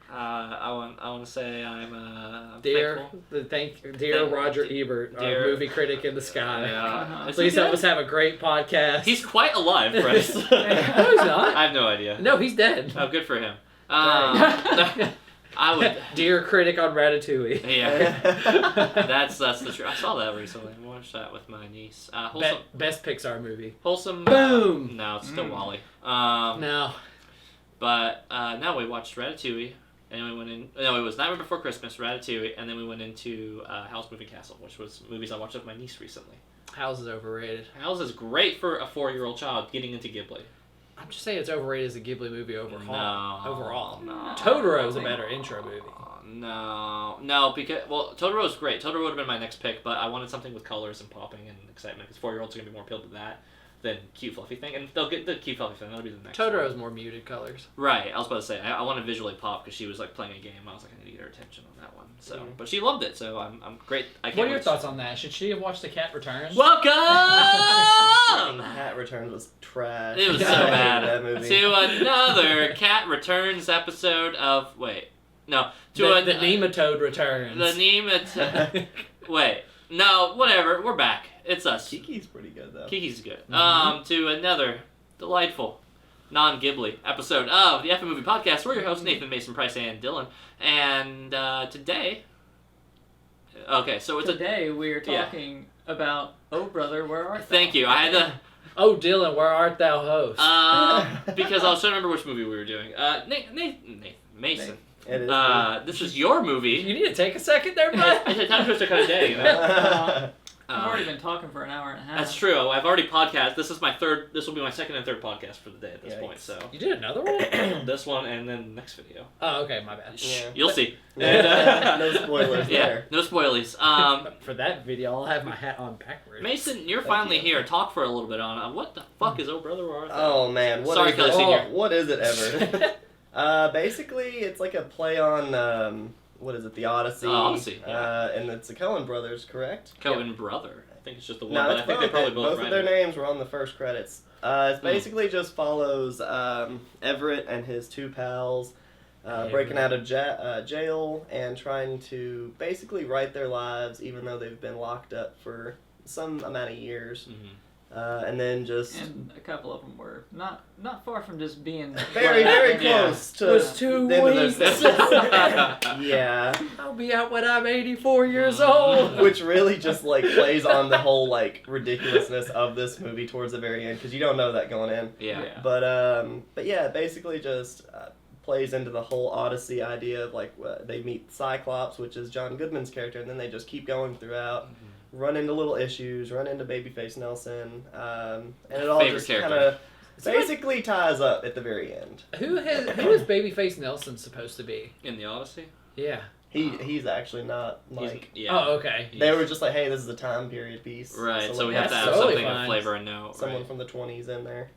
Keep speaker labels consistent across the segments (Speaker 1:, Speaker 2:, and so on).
Speaker 1: I want to say I'm
Speaker 2: Dear
Speaker 1: thankful.
Speaker 2: Roger Ebert, our
Speaker 1: Dear-
Speaker 2: movie critic in the sky.
Speaker 1: Yeah.
Speaker 2: Please help us have a great podcast.
Speaker 1: He's quite alive, Bryce.
Speaker 2: No, he's not.
Speaker 1: I have no idea.
Speaker 2: No, he's dead.
Speaker 1: Oh, good for him. I would.
Speaker 2: Dear critic on Ratatouille.
Speaker 1: Yeah. That's the truth. I saw that recently. I watched that with my niece. Wholesome.
Speaker 2: Best Pixar movie.
Speaker 1: Wholesome.
Speaker 2: Boom.
Speaker 1: No, it's still Wall-E.
Speaker 2: No.
Speaker 1: But now we watched Ratatouille, and we went in. No, it was Nightmare Before Christmas, Ratatouille, and then we went into Howl's Moving Castle, which was movies I watched with my niece recently.
Speaker 2: House is overrated.
Speaker 1: Howl's is great for a 4-year-old child getting into Ghibli.
Speaker 2: I'm just saying it's overrated as a Ghibli movie overall.
Speaker 1: No.
Speaker 2: Totoro is a better intro movie.
Speaker 1: No, because Totoro's great. Totoro would have been my next pick, but I wanted something with colors and popping and excitement because 4-year-olds are gonna be more appealed to that than cute fluffy thing, and they'll get the cute fluffy thing. That'll be the next.
Speaker 2: Totoro's
Speaker 1: one.
Speaker 2: more muted colors.
Speaker 1: Right. I was about to say I want to visually pop because she was like playing a game. I was like I need to get her attention on that one. So, but she loved it. So I'm great. I can't
Speaker 2: What are your
Speaker 1: wait
Speaker 2: thoughts on that? Should she have watched The Cat Returns?
Speaker 1: Welcome.
Speaker 3: Cat Returns was trash.
Speaker 1: It was so
Speaker 3: I hated
Speaker 1: bad.
Speaker 3: that movie.
Speaker 1: To another Cat Returns episode of
Speaker 2: the
Speaker 1: nematode
Speaker 2: nematode returns.
Speaker 1: The nematode. Wait, no, whatever. We're back. It's us.
Speaker 3: Kiki's pretty good though.
Speaker 1: Kiki's good. To another delightful non-Ghibli episode of the F Movie Podcast. We're your hosts, Nathan, Mason, Price, and Dylan. And today... Okay, so it's
Speaker 4: Today we are talking about Oh Brother, Where Art Thou?
Speaker 1: Thank you. I had to...
Speaker 2: Oh, Dylan, where art thou, host?
Speaker 1: Because I was trying to remember which movie we were doing. Nathan, Mason.
Speaker 3: It is
Speaker 1: This is your movie.
Speaker 2: You need to take a second there, bud.
Speaker 1: I said time to kind of day, you know?
Speaker 4: I've already been talking for an hour and a half.
Speaker 1: That's true. I've already podcast. This will be my second and third podcast for the day at this point. So
Speaker 2: You did another one?
Speaker 1: this one and then the next video.
Speaker 2: Oh, okay, my bad.
Speaker 3: Yeah.
Speaker 1: You'll see.
Speaker 3: No spoilers
Speaker 1: Yeah,
Speaker 3: there.
Speaker 1: no spoilies.
Speaker 2: For that video, I'll have my hat on backwards.
Speaker 1: Mason, you're
Speaker 3: Thank
Speaker 1: finally
Speaker 3: you.
Speaker 1: here. Talk for a little bit on what the fuck is Oh Brother Where Art Thou?
Speaker 3: Oh man,
Speaker 1: Sorry, Kelly Senior.
Speaker 3: What is it ever? Basically, it's like a play on what is it? The Odyssey.
Speaker 1: Odyssey, yeah.
Speaker 3: And it's the Coen Brothers, correct?
Speaker 1: Cohen brother. I think it's just the one,
Speaker 3: No,
Speaker 1: but I
Speaker 3: it's
Speaker 1: think they probably both
Speaker 3: both of their
Speaker 1: ran it.
Speaker 3: names were on the first credits. It basically just follows Everett and his two pals breaking out of jail and trying to basically write their lives, even though they've been locked up for some amount of years.
Speaker 1: Mhm.
Speaker 3: And then just
Speaker 4: And a couple of them were not far from just being
Speaker 3: very, very
Speaker 1: Yeah.
Speaker 3: close to
Speaker 2: Was 2
Speaker 3: the end of their
Speaker 2: weeks.
Speaker 3: sentence. Yeah.
Speaker 2: I'll be out when I'm 84 years old.
Speaker 3: Which really just like plays on the whole like ridiculousness of this movie towards the very end because you don't know that going in.
Speaker 1: Yeah.
Speaker 3: But yeah, it basically just plays into the whole Odyssey idea of like they meet Cyclops, which is John Goodman's character, and then they just keep going throughout, run into little issues, run into Babyface Nelson, and it all
Speaker 1: Favorite
Speaker 3: just
Speaker 1: character.
Speaker 3: kind of basically ties up at the very end.
Speaker 2: Who is Babyface Nelson supposed to be?
Speaker 1: In the Odyssey?
Speaker 2: Yeah.
Speaker 3: He's actually not
Speaker 1: He's-
Speaker 3: like.
Speaker 1: yeah.
Speaker 2: Oh, okay.
Speaker 3: They were just like, hey, this is a time period piece.
Speaker 1: Right, so
Speaker 3: like,
Speaker 1: we have to
Speaker 2: that's
Speaker 1: have
Speaker 2: totally
Speaker 1: something
Speaker 2: fine.
Speaker 1: of flavor and note.
Speaker 3: someone
Speaker 1: right.
Speaker 3: from the 20s in there.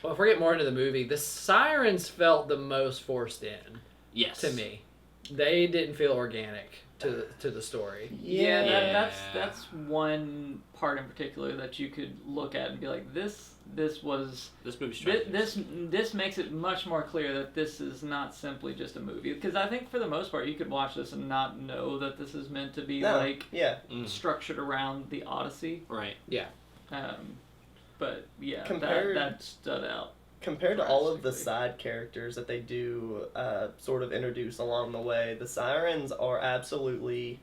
Speaker 2: Well, if we get more into the movie, the sirens felt the most forced in
Speaker 1: Yes.
Speaker 2: to me. They didn't feel organic to the story.
Speaker 4: Yeah,
Speaker 1: Yeah.
Speaker 4: that's one part in particular that you could look at and be like, this was
Speaker 1: This movie's strange.
Speaker 4: this makes it much more clear that this is not simply just a movie. Because I think for the most part, you could watch this and not know that this is meant to be
Speaker 3: Yeah.
Speaker 4: structured around the Odyssey.
Speaker 1: Right.
Speaker 4: But yeah,
Speaker 3: Compared-
Speaker 4: that stood out.
Speaker 3: Compared to all of the
Speaker 4: Drastically.
Speaker 3: side characters that they do sort of introduce along the way, the sirens are absolutely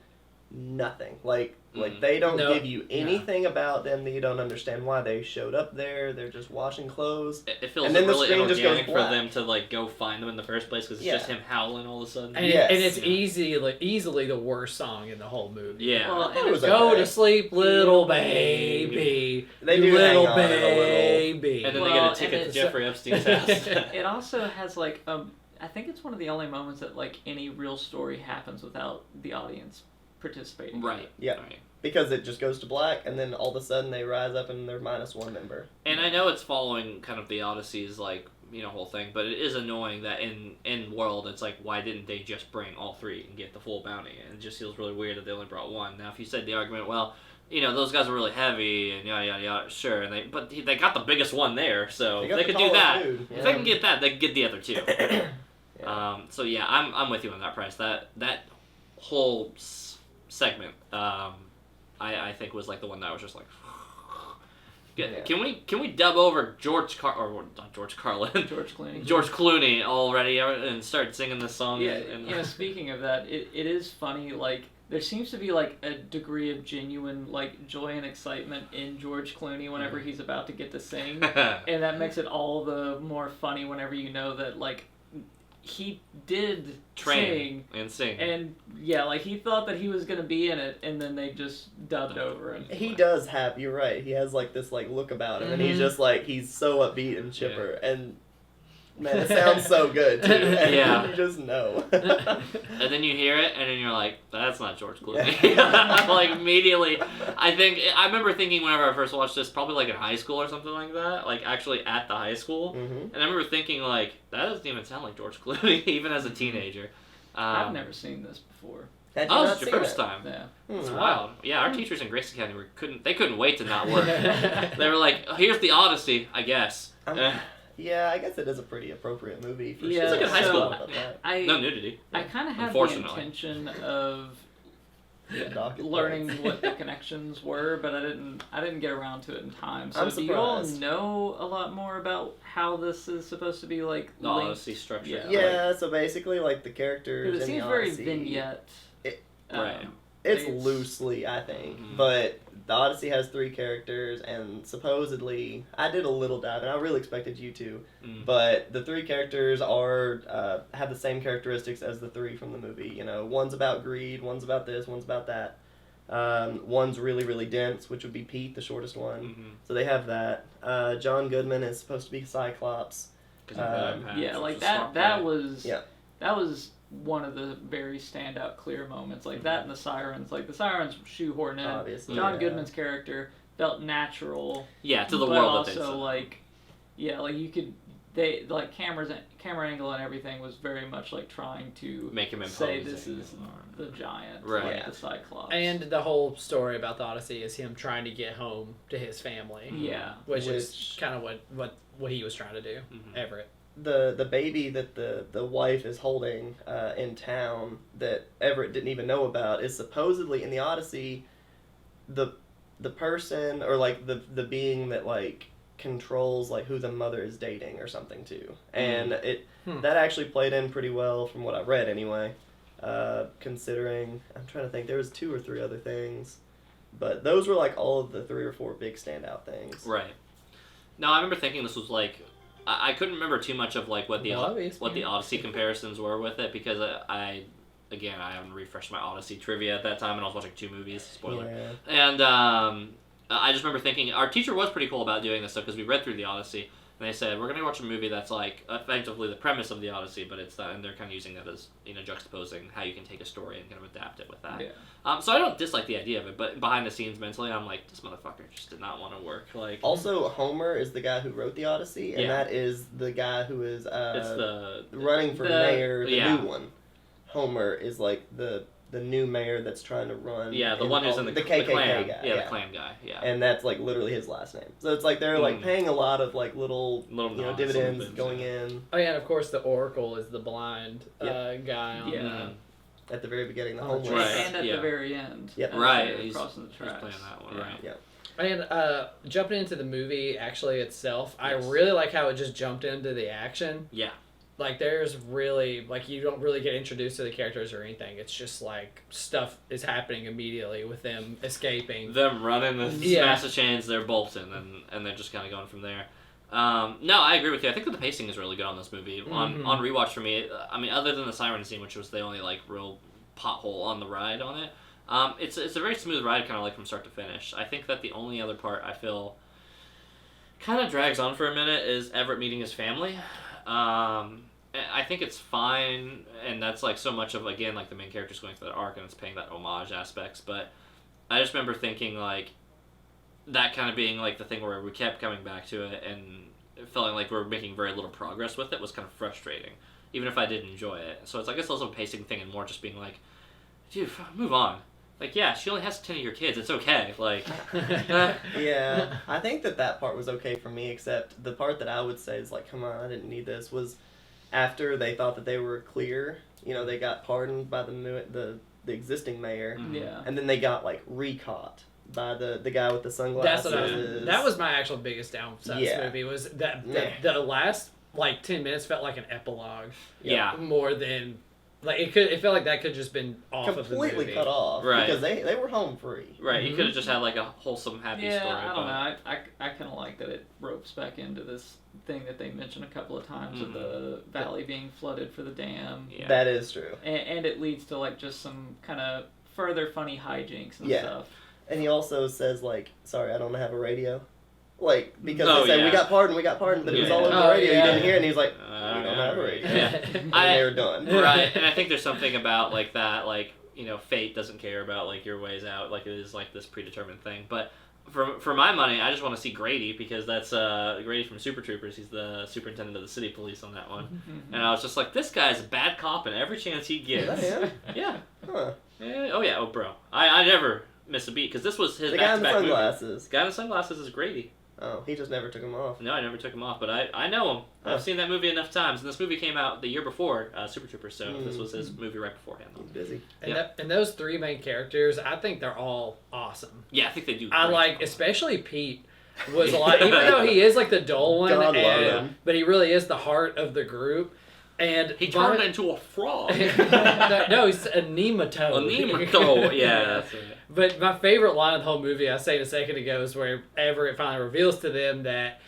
Speaker 3: nothing. Like they don't
Speaker 2: No.
Speaker 3: give you anything about them that you don't understand why they showed up there. They're just washing clothes.
Speaker 1: It feels
Speaker 3: And then the
Speaker 1: really
Speaker 3: screen just goes
Speaker 1: inorganic for
Speaker 3: black.
Speaker 1: them to like go find them in the first place because it's
Speaker 3: Yeah.
Speaker 1: just him howling all of a sudden.
Speaker 2: And,
Speaker 3: Yes.
Speaker 2: and it's
Speaker 1: Yeah.
Speaker 2: easily the worst song in the whole movie.
Speaker 1: Yeah.
Speaker 4: Well,
Speaker 3: I thought
Speaker 4: and
Speaker 3: it was
Speaker 2: Go
Speaker 3: okay.
Speaker 2: to sleep, little baby.
Speaker 3: They
Speaker 2: you
Speaker 3: do hang
Speaker 2: little
Speaker 3: on it a little.
Speaker 2: baby.
Speaker 1: And then
Speaker 4: Well,
Speaker 1: they get a
Speaker 4: and
Speaker 1: ticket to
Speaker 4: it's-
Speaker 1: Jeffrey Epstein's house.
Speaker 4: It also has like I think it's one of the only moments that like any real story happens without the audience participating. in
Speaker 1: Right.
Speaker 4: it.
Speaker 3: Yeah.
Speaker 1: Right.
Speaker 3: Because it just goes to black, and then all of a sudden they rise up and they're minus one member.
Speaker 1: And I know it's following kind of the Odyssey's like whole thing, but it is annoying that in World it's like why didn't they just bring all three and get the full bounty? And it just feels really weird that they only brought one. Now if you said the argument, well, those guys are really heavy and yada yada yada, sure, and they got the biggest one there, so
Speaker 3: They
Speaker 1: if
Speaker 3: got
Speaker 1: they
Speaker 3: the
Speaker 1: could do
Speaker 3: tallest
Speaker 1: that.
Speaker 3: dude,
Speaker 1: If
Speaker 3: yeah.
Speaker 1: they can get that, they can get the other two.
Speaker 3: Yeah.
Speaker 1: So yeah, I'm with you on that price. That whole segment, I think was like the one that was just like.
Speaker 3: Yeah.
Speaker 1: Can we dub over George not George Carlin,
Speaker 4: George Clooney.
Speaker 1: George Clooney already and start singing this song?
Speaker 4: Yeah,
Speaker 1: and
Speaker 4: speaking of that, it is funny, like, there seems to be, like, a degree of genuine, like, joy and excitement in George Clooney whenever he's about to get to sing, and that makes it all the more funny whenever you know that, like, he did
Speaker 1: train
Speaker 4: sing,
Speaker 1: and
Speaker 4: and, yeah, like, he thought that he was going to be in it, and then they just dubbed over him.
Speaker 3: He does have, you're right, he has like this like look about him, and he's just like, he's so upbeat and chipper, and man, it sounds so good too. And
Speaker 1: Yeah.
Speaker 3: you just know.
Speaker 1: and then you hear it, and then you're like, that's not George Clooney. Like, immediately, I remember thinking whenever I first watched this, probably like in high school or something like that, like actually at the high school, and I remember thinking like, that doesn't even sound like George Clooney, even as a teenager.
Speaker 4: I've never seen this before.
Speaker 3: Had you
Speaker 1: Oh,
Speaker 3: not
Speaker 1: it's your
Speaker 3: seen
Speaker 1: first
Speaker 3: it?
Speaker 1: time.
Speaker 4: Yeah.
Speaker 1: It's wild. Yeah, our teachers in Grace County couldn't wait to not work. They were like, here's the Odyssey, I guess.
Speaker 3: Yeah, I guess it is a pretty appropriate movie for
Speaker 4: Yeah,
Speaker 1: It's like in high school.
Speaker 4: I
Speaker 1: No nudity.
Speaker 4: I kind of had the
Speaker 1: Unfortunately.
Speaker 4: intention of
Speaker 3: Docket
Speaker 4: learning
Speaker 3: points.
Speaker 4: what the connections were, but I didn't get around to it in time. So
Speaker 3: I'm
Speaker 4: do you all
Speaker 3: surprised.
Speaker 4: know a lot more about how this is supposed to be like
Speaker 1: The
Speaker 4: linked?
Speaker 1: Odyssey structure.
Speaker 4: Yeah.
Speaker 3: Yeah, so basically, like the characters
Speaker 4: Because it
Speaker 3: in
Speaker 4: seems
Speaker 3: the
Speaker 4: very
Speaker 3: Odyssey,
Speaker 4: vignette.
Speaker 1: Right.
Speaker 3: It's
Speaker 4: It's-
Speaker 3: loosely, I think,
Speaker 1: Mhm.
Speaker 3: but the Odyssey has 3 characters, and supposedly, I did a little dive, and I really expected you to, but the 3 characters are have the same characteristics as the 3 from the movie. You know, one's about greed, one's about this, one's about that. One's really, really dense, which would be Pete, the shortest one.
Speaker 1: Mm-hmm.
Speaker 3: So they have that. John Goodman is supposed to be Cyclops.
Speaker 4: Yeah, like that was
Speaker 3: Yeah.
Speaker 4: that was one of the very standout clear moments. Like that and the Sirens. Like the Sirens shoehorn in.
Speaker 3: Obviously,
Speaker 4: John
Speaker 3: yeah.
Speaker 4: Goodman's character felt natural.
Speaker 1: Yeah, to the
Speaker 4: but
Speaker 1: world that they
Speaker 4: also
Speaker 1: set.
Speaker 4: like, yeah, like you could like camera angle and everything was very much like trying to
Speaker 1: Make him
Speaker 4: say
Speaker 1: imposing.
Speaker 4: this is the giant,
Speaker 1: Right.
Speaker 4: like the Cyclops.
Speaker 2: And the whole story about the Odyssey is him trying to get home to his family.
Speaker 4: yeah,
Speaker 2: Which is kind of what he was trying to do,
Speaker 1: Mhm.
Speaker 2: Everett.
Speaker 3: The baby that the wife is holding in town that Everett didn't even know about is supposedly in the Odyssey the person or like the being that like controls like who the mother is dating or something too, and that actually played in pretty well from what I read anyway. Considering I'm trying to think, there was 2 or 3 other things, but those were like all of the 3 or 4 big standout things.
Speaker 1: Right. No, I remember thinking this was like, I couldn't remember too much of like what the Odyssey comparisons were with it because I haven't refreshed my Odyssey trivia at that time and I was watching 2 movies. Spoiler.
Speaker 3: Yeah.
Speaker 1: And I just remember thinking our teacher was pretty cool about doing this stuff because we read through the Odyssey and they said we're gonna watch a movie that's like effectively the premise of the Odyssey, but it's that, and they're kind of using that as juxtaposing how you can take a story and kind of adapt it with that.
Speaker 4: yeah.
Speaker 1: So I don't dislike the idea of it, but behind the scenes mentally, I'm like, this motherfucker just did not want to work. Like,
Speaker 3: Also, Homer is the guy who wrote the Odyssey, and
Speaker 1: Yeah.
Speaker 3: that is the guy who is
Speaker 1: it's the
Speaker 3: running for
Speaker 4: the-
Speaker 3: mayor, the
Speaker 1: yeah.
Speaker 3: new one. Homer is like the new mayor that's trying to run.
Speaker 1: the one who's in the
Speaker 3: KKK
Speaker 1: Klan
Speaker 3: guy.
Speaker 1: the Klan guy. Yeah.
Speaker 3: And that's like literally his last name. So it's like they're like paying a lot of like little
Speaker 1: nods,
Speaker 3: dividends
Speaker 1: little bits,
Speaker 3: going
Speaker 1: yeah.
Speaker 3: in
Speaker 2: Oh yeah, and of course the Oracle is the blind
Speaker 3: Yep.
Speaker 2: guy on
Speaker 4: Yeah.
Speaker 3: at the very beginning. The
Speaker 2: Oh,
Speaker 3: homeless.
Speaker 1: Right.
Speaker 4: And at
Speaker 1: yeah.
Speaker 4: the very end.
Speaker 3: Yep.
Speaker 4: as
Speaker 1: Right,
Speaker 4: they're
Speaker 1: he's
Speaker 4: crossing the
Speaker 1: He's
Speaker 4: tracks.
Speaker 1: playing that one,
Speaker 4: Yeah.
Speaker 1: right?
Speaker 3: Yeah.
Speaker 2: And jumping into the movie actually itself, I
Speaker 1: Yes.
Speaker 2: really like how it just jumped into the action.
Speaker 1: Yeah.
Speaker 2: Like there's really like you don't really get introduced to the characters or anything. It's just like stuff is happening immediately with them escaping.
Speaker 1: Them running the
Speaker 2: Yeah.
Speaker 1: massive chains, they're bolting, and they're just kind of going from there. No, I agree with you. I think that the pacing is really good on this movie. On rewatch for me, I mean, other than the siren scene, which was the only like real pothole on the ride on it, it's a very smooth ride, kind of like from start to finish. I think that the only other part I feel kind of drags on for a minute is Everett meeting his family. I think it's fine, and that's like so much of, again, like the main character's going through that arc and it's paying that homage aspects, but I just remember thinking like that kind of being like the thing where we kept coming back to it and feeling like we were making very little progress with it was kind of frustrating, even if I did enjoy it. So it's, I guess, also a pacing thing and more just being like, dude, move on. Like, yeah, she only has 10 of your kids. It's okay. Like,
Speaker 3: Yeah, I think that part was okay for me, except the part that I would say is like, come on, I didn't need this, was after they thought that they were clear, they got pardoned by the existing mayor,
Speaker 4: Yeah.
Speaker 3: and then they got like recaught by the guy with the sunglasses.
Speaker 2: That was my actual biggest downside of this
Speaker 3: Yeah.
Speaker 2: movie was that
Speaker 3: Meh.
Speaker 2: the last like 10 minutes felt like an epilogue.
Speaker 1: Yeah.
Speaker 2: More than like it felt like that could just been off of the
Speaker 3: completely
Speaker 2: movie.
Speaker 3: cut off,
Speaker 1: Right.
Speaker 3: because they were home free.
Speaker 1: Right, you
Speaker 2: Mhm.
Speaker 1: could have just had like a wholesome, happy
Speaker 4: Yeah,
Speaker 1: story.
Speaker 4: I don't
Speaker 1: but-
Speaker 4: know. I kind of like that it ropes back into this thing that they mentioned a couple of times of the valley being flooded for the dam.
Speaker 1: Yeah.
Speaker 3: That is true.
Speaker 4: And it leads to like just some kind of further funny hijinks and
Speaker 3: Yeah.
Speaker 4: stuff.
Speaker 3: And he also says like, "Sorry, I don't have a radio." Like, because
Speaker 1: Oh,
Speaker 3: they say,
Speaker 1: yeah.
Speaker 3: "We got pardoned, but it was
Speaker 1: Yeah.
Speaker 3: all over
Speaker 2: Oh,
Speaker 3: the radio.
Speaker 2: yeah.
Speaker 3: You didn't hear it." And he's like,
Speaker 1: I
Speaker 3: "We don't have a radio."
Speaker 1: Yeah.
Speaker 3: And
Speaker 1: I-
Speaker 3: they were done.
Speaker 1: Right, and I think there's something about like that, like fate doesn't care about like your ways out, like it is like this predetermined thing. But for my money, I just want to see Grady because that's Grady from Super Troopers. He's the superintendent of the city police on that one, and I was just like, this guy's a bad cop, and every chance he
Speaker 3: Is
Speaker 1: gets,
Speaker 3: that him?
Speaker 1: yeah,
Speaker 3: Huh.
Speaker 1: oh yeah, oh bro, I never miss a beat because this was his
Speaker 3: The guy in the
Speaker 1: back-to-back movie.
Speaker 3: sunglasses.
Speaker 1: The guy in the sunglasses is Grady.
Speaker 3: Oh, he just never took them off.
Speaker 1: No, I never took him off, but I know him.
Speaker 3: Huh.
Speaker 1: I've seen that movie enough times, and this movie came out the year before Super Troopers, so this was his movie right beforehand.
Speaker 3: He's busy.
Speaker 2: And those three main characters, I think they're all awesome.
Speaker 1: Yeah, I think they do.
Speaker 2: I
Speaker 1: great.
Speaker 2: like, especially Pete was a lot, even though he is like the dull one,
Speaker 3: God love
Speaker 2: and,
Speaker 3: him.
Speaker 2: but he really is the heart of the group. And
Speaker 1: He turned into a frog.
Speaker 2: no, he's a nematode.
Speaker 1: A nematode, yeah, that's it.
Speaker 2: But my favorite line of the whole movie, I said a second ago, is wherever it finally reveals to them that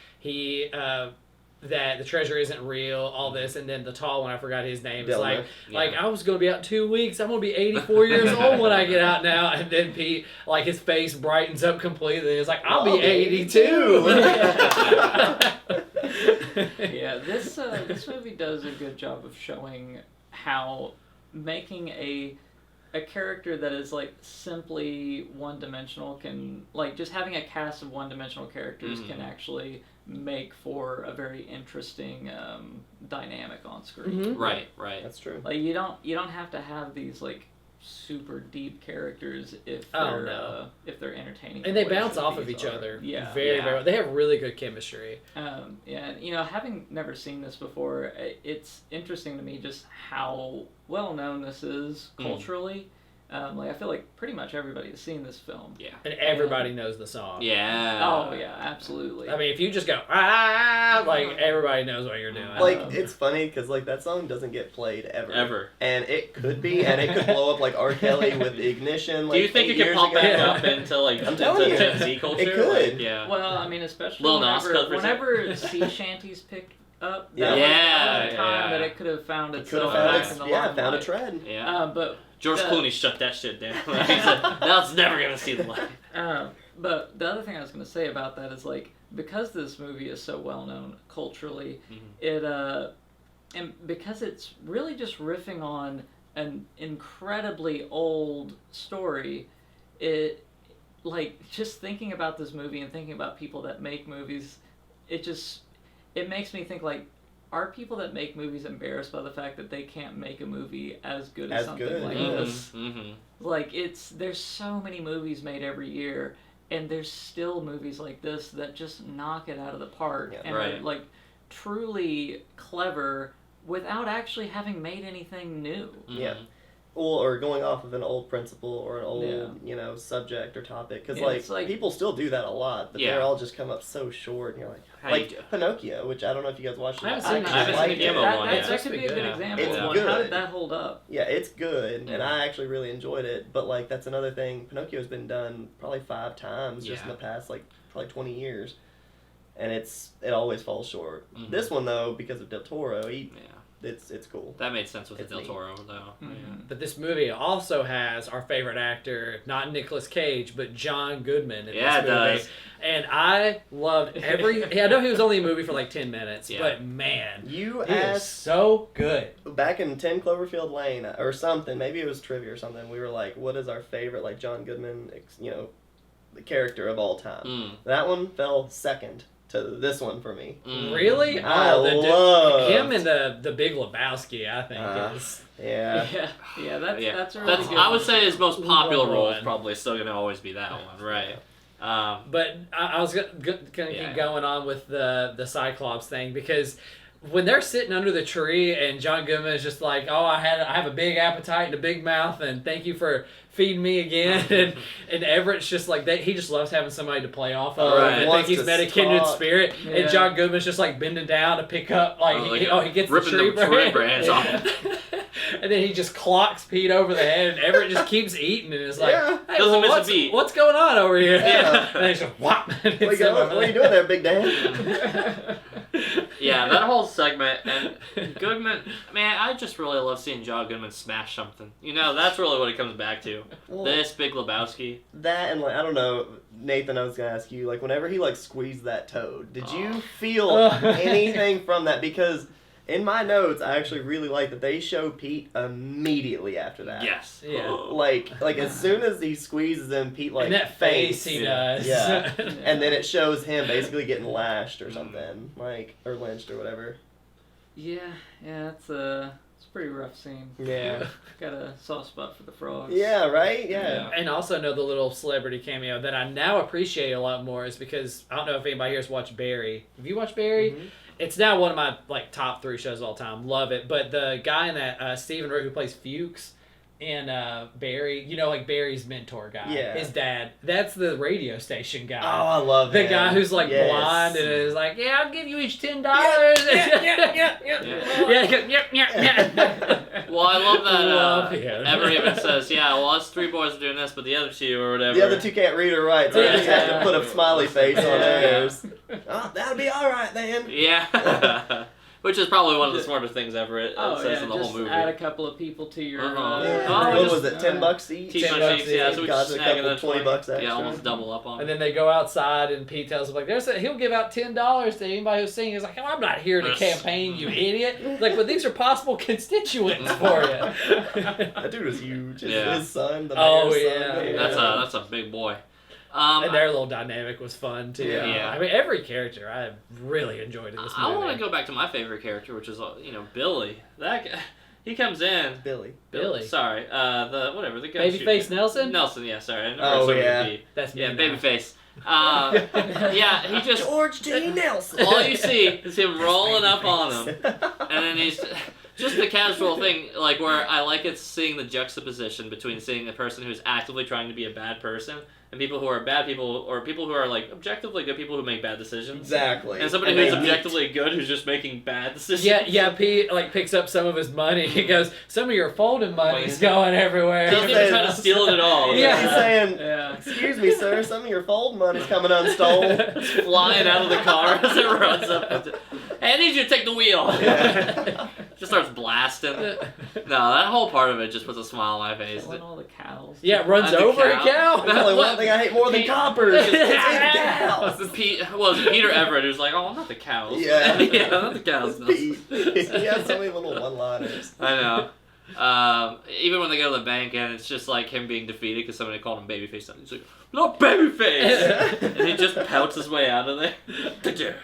Speaker 2: that the treasure isn't real, all this, and then the tall one, I forgot his name, is
Speaker 3: Delmer.
Speaker 2: like
Speaker 1: Yeah.
Speaker 2: I was gonna be out in 2 weeks. I'm gonna be 84 years old when I get out now. And then Pete, like his face brightens up completely. And he's like, I'll be 82.
Speaker 4: Yeah, this movie does a good job of showing how making a character that is like simply one-dimensional can, like, just having a cast of one-dimensional characters can actually make for a very interesting dynamic on screen.
Speaker 2: Mhm.
Speaker 1: Right.
Speaker 3: That's true.
Speaker 4: Like you don't have to have these like super deep characters if
Speaker 2: Oh,
Speaker 4: they're
Speaker 2: no.
Speaker 4: If they're entertaining.
Speaker 2: And
Speaker 4: the
Speaker 2: they
Speaker 4: way
Speaker 2: bounce
Speaker 4: some
Speaker 2: off of
Speaker 4: these
Speaker 2: each
Speaker 4: are.
Speaker 2: other.
Speaker 4: Yeah.
Speaker 2: Very,
Speaker 1: Yeah.
Speaker 2: very. They have really good chemistry.
Speaker 4: Yeah, and having never seen this before, it's interesting to me just how well known this is culturally. Like I feel like pretty much everybody has seen this film.
Speaker 1: Yeah.
Speaker 2: And everybody knows the song.
Speaker 1: Yeah.
Speaker 4: Oh yeah, absolutely.
Speaker 2: I mean, if you just go, like, everybody knows what you're doing.
Speaker 3: Like, it's funny because like that song doesn't get played ever.
Speaker 1: Ever.
Speaker 3: And it could be, and it could blow up like R. Kelly with Ignition. Like,
Speaker 1: Do you think
Speaker 3: 8
Speaker 1: it could
Speaker 3: years
Speaker 1: pop
Speaker 3: ago.
Speaker 1: back up into like
Speaker 3: I'm telling you,
Speaker 1: Gen Z culture?
Speaker 3: it could.
Speaker 1: Like, yeah.
Speaker 4: well, I mean, especially
Speaker 1: Lil Nas
Speaker 4: whenever,
Speaker 1: covers it.
Speaker 4: whenever sea shanties picked up,
Speaker 3: Yeah.
Speaker 4: that was
Speaker 1: Yeah,
Speaker 4: the time
Speaker 1: yeah.
Speaker 4: that it could have found
Speaker 3: It could
Speaker 4: itself
Speaker 3: have
Speaker 4: back
Speaker 3: found
Speaker 4: in the
Speaker 3: its, found a
Speaker 4: limelight.
Speaker 3: trend.
Speaker 1: Yeah.
Speaker 4: But
Speaker 1: George
Speaker 4: the-
Speaker 1: Clooney shut that shit down. He said, "That's never gonna see the light."
Speaker 4: But the other thing I was going to say about that is like because this movie is so well known culturally, it and because it's really just riffing on an incredibly old story, it like just thinking about this movie and thinking about people that make movies, it makes me think like. Are people that make movies embarrassed by the fact that they can't make a movie as good as something
Speaker 3: good.
Speaker 4: like
Speaker 3: Mhm.
Speaker 4: this?
Speaker 1: Mm-hmm.
Speaker 4: Like there's so many movies made every year, and there's still movies like this that just knock it out of the park
Speaker 3: Yeah.
Speaker 4: and
Speaker 1: Right.
Speaker 4: are like truly clever without actually having made anything new.
Speaker 3: Yeah. Or going off of an old principle or an old,
Speaker 4: Yeah.
Speaker 3: subject or topic. Because,
Speaker 4: Yeah, it's like-
Speaker 3: people still do that a lot, but
Speaker 1: Yeah.
Speaker 3: they're all just come up so short, and you're
Speaker 1: How
Speaker 3: like
Speaker 1: you do-
Speaker 3: Pinocchio, which I don't know if you guys watched it.
Speaker 2: I haven't seen that.
Speaker 1: I haven't seen
Speaker 3: like
Speaker 1: the
Speaker 3: it.
Speaker 1: demo
Speaker 4: That,
Speaker 1: one
Speaker 4: that,
Speaker 1: yet.
Speaker 4: that could be a good
Speaker 2: Yeah.
Speaker 4: example
Speaker 3: It's
Speaker 4: of one. How
Speaker 3: good.
Speaker 4: did that hold up?
Speaker 3: Yeah, it's good, and
Speaker 1: Mhm.
Speaker 3: I actually really enjoyed it. But like, that's another thing. Pinocchio's been done probably 5 times just in
Speaker 1: Yeah.
Speaker 3: the past probably 20 years, and it always falls short.
Speaker 1: Mhm.
Speaker 3: This one though, because of Del Toro,
Speaker 1: Yeah.
Speaker 3: it's cool.
Speaker 1: That made sense with
Speaker 3: It's
Speaker 1: the Del
Speaker 3: neat.
Speaker 1: Toro though.
Speaker 4: Mhm.
Speaker 2: But this movie also has our favorite actor, not Nicolas Cage, but John Goodman in
Speaker 1: Yeah,
Speaker 2: this
Speaker 1: it
Speaker 2: movie.
Speaker 1: does.
Speaker 2: And I loved I know he was only in the movie for like 10 minutes,
Speaker 1: Yeah.
Speaker 2: but man,
Speaker 3: You
Speaker 2: he is
Speaker 3: asked
Speaker 2: so good.
Speaker 3: back in 10 Cloverfield Lane or something, maybe it was trivia or something. We were like, what is our favorite John Goodman, the character of all time?
Speaker 1: Mm.
Speaker 3: That one fell second to this one for me.
Speaker 1: Mm.
Speaker 2: Really?
Speaker 3: I
Speaker 2: Oh,
Speaker 3: loved
Speaker 2: him and the Big Lebowski, I think is.
Speaker 3: Yeah.
Speaker 4: Yeah, that's
Speaker 1: Yeah.
Speaker 4: that's a really good
Speaker 1: I would
Speaker 4: one.
Speaker 1: say his most popular
Speaker 2: Number
Speaker 1: role is
Speaker 2: one.
Speaker 1: probably still gonna always be that one, right?
Speaker 2: But I was gonna
Speaker 1: Yeah.
Speaker 2: keep going on with the Cyclops thing because when they're sitting under the tree and John Goodman is just like, oh, I have a big appetite and a big mouth, and thank you for feeding me again. And Everett's just like, he just loves having somebody to play off of.
Speaker 1: Right.
Speaker 2: I think he's met a kindred spirit.
Speaker 4: Yeah.
Speaker 2: And John Goodman's just like bending down to pick up, he gets
Speaker 1: ripping
Speaker 2: the
Speaker 1: the tree branch off.
Speaker 2: And then he just clocks Pete over the head, and Everett just keeps eating, and is like,
Speaker 3: Yeah.
Speaker 2: hey,
Speaker 1: Doesn't miss a
Speaker 2: what's,
Speaker 1: beat.
Speaker 2: what's going on over here?
Speaker 3: Yeah.
Speaker 2: And he's just, whop.
Speaker 3: What are you doing there, Big Dan?
Speaker 1: Yeah, that whole segment, and Goodman, man, I just really love seeing John Goodman smash something. You know, that's really what it comes back to.
Speaker 3: Well,
Speaker 1: This, Big Lebowski.
Speaker 3: That and like I don't know, Nathan. I was gonna ask you, like, whenever he like squeezed that toad, did you feel anything from that? Because in my notes, I actually really like that they show Pete immediately after that.
Speaker 1: Yes.
Speaker 2: Yeah.
Speaker 3: Like as soon as he squeezes him, Pete like
Speaker 2: and that face he
Speaker 1: Yeah.
Speaker 2: does.
Speaker 3: Yeah. And then it shows him basically getting lashed or something, like, or lynched or whatever.
Speaker 4: Yeah, it's a pretty rough scene.
Speaker 3: Yeah.
Speaker 4: Got a soft spot for the frogs.
Speaker 3: Yeah, right? Yeah.
Speaker 2: And also another little celebrity cameo that I now appreciate a lot more is because I don't know if anybody here has watched Barry. Have you watched Barry?
Speaker 3: Mhm.
Speaker 2: It's now one of my top 3 shows of all time. Love it. But the guy in that Stephen Root who plays Fuchs in Barry, like Barry's mentor guy,
Speaker 3: Yeah.
Speaker 2: his dad. That's the radio station guy.
Speaker 3: Oh, I love
Speaker 2: The
Speaker 3: him.
Speaker 2: guy who's like
Speaker 3: Yes.
Speaker 2: blind and is like, yeah, I'll give you each $10. Yeah.
Speaker 1: Well, I love that
Speaker 2: Love him.
Speaker 1: Everett even says, yeah, well, us 3 boys are doing this, but the other 2 or whatever.
Speaker 3: The other 2 can't read or write, so they just have to
Speaker 2: Yeah.
Speaker 3: put a smiley face on
Speaker 1: Yeah.
Speaker 3: theirs. Oh, that'll be alright then.
Speaker 1: Yeah. Which is probably one of the smartest things Everett says in the
Speaker 4: just
Speaker 1: whole movie.
Speaker 4: add a couple of people to your.
Speaker 1: Uh-huh.
Speaker 3: Yeah.
Speaker 1: Oh,
Speaker 3: What
Speaker 1: just-
Speaker 3: was it, $10 each?
Speaker 1: T-shirt
Speaker 2: $10
Speaker 1: shakes, yeah, so we
Speaker 3: Got
Speaker 1: just
Speaker 3: a
Speaker 1: snag
Speaker 3: couple
Speaker 1: another
Speaker 3: $20 extra.
Speaker 1: Yeah, almost double up on
Speaker 2: And
Speaker 1: it.
Speaker 2: then they go outside, and Pete tells him, like, he'll give out $10 to anybody who's singing. He's like, oh, I'm not here to campaign, you idiot. Like, but these are possible constituents for you.
Speaker 3: That dude was huge.
Speaker 1: Yeah.
Speaker 3: His son, the
Speaker 2: Oh,
Speaker 3: mayor's
Speaker 2: yeah.
Speaker 3: son.
Speaker 1: That's a big boy.
Speaker 2: And their little dynamic was fun, too.
Speaker 1: Yeah.
Speaker 2: I mean, every character I really enjoyed in this movie.
Speaker 1: I want to go back to my favorite character, which is Billy. That guy, he comes in.
Speaker 3: Billy.
Speaker 2: Billy.
Speaker 1: Sorry, the guy.
Speaker 2: Babyface Nelson?
Speaker 1: Nelson, yeah, sorry. I never
Speaker 3: Oh,
Speaker 1: saw
Speaker 3: yeah.
Speaker 1: B.
Speaker 2: That's me
Speaker 1: Yeah,
Speaker 2: now.
Speaker 1: Babyface. Yeah, he just
Speaker 3: George T. Nelson.
Speaker 1: all you see is him rolling up on him, and then he's just the casual thing, like where I like it seeing the juxtaposition between seeing a person who's actively trying to be a bad person and people who are bad people, or people who are like objectively good people who make bad decisions.
Speaker 3: Exactly.
Speaker 1: And somebody
Speaker 3: And
Speaker 1: who's
Speaker 3: they meet.
Speaker 1: objectively good who's just making bad decisions.
Speaker 2: Yeah, Pete picks up some of his money. He goes, some of your folding money's going everywhere.
Speaker 1: Doesn't even try to steal it at all.
Speaker 2: Yeah.
Speaker 3: He's saying,
Speaker 4: Yeah.
Speaker 3: excuse me, sir, some of your fold money's coming unstolen.
Speaker 1: It's flying out of the car as it runs up. Hey, I need you to take the wheel.
Speaker 3: Yeah.
Speaker 1: Just starts blasting. No, that whole part of it just puts a smile on my face.
Speaker 4: Killing all the cows.
Speaker 2: Yeah, runs
Speaker 1: And the
Speaker 2: over
Speaker 1: cow.
Speaker 2: a cow.
Speaker 3: There's only one thing I hate more than
Speaker 1: Pete-
Speaker 3: coppers. It's cows.
Speaker 1: Was it Peter Everett who's like, oh, not the cows.
Speaker 3: Yeah.
Speaker 1: Yeah, not the cows. No.
Speaker 3: Pete. He has so many little one-liners.
Speaker 1: I know. Even when they go to the bank and it's just like him being defeated because somebody called him Babyface. He's like, not Babyface! And he just pouts his way out of there.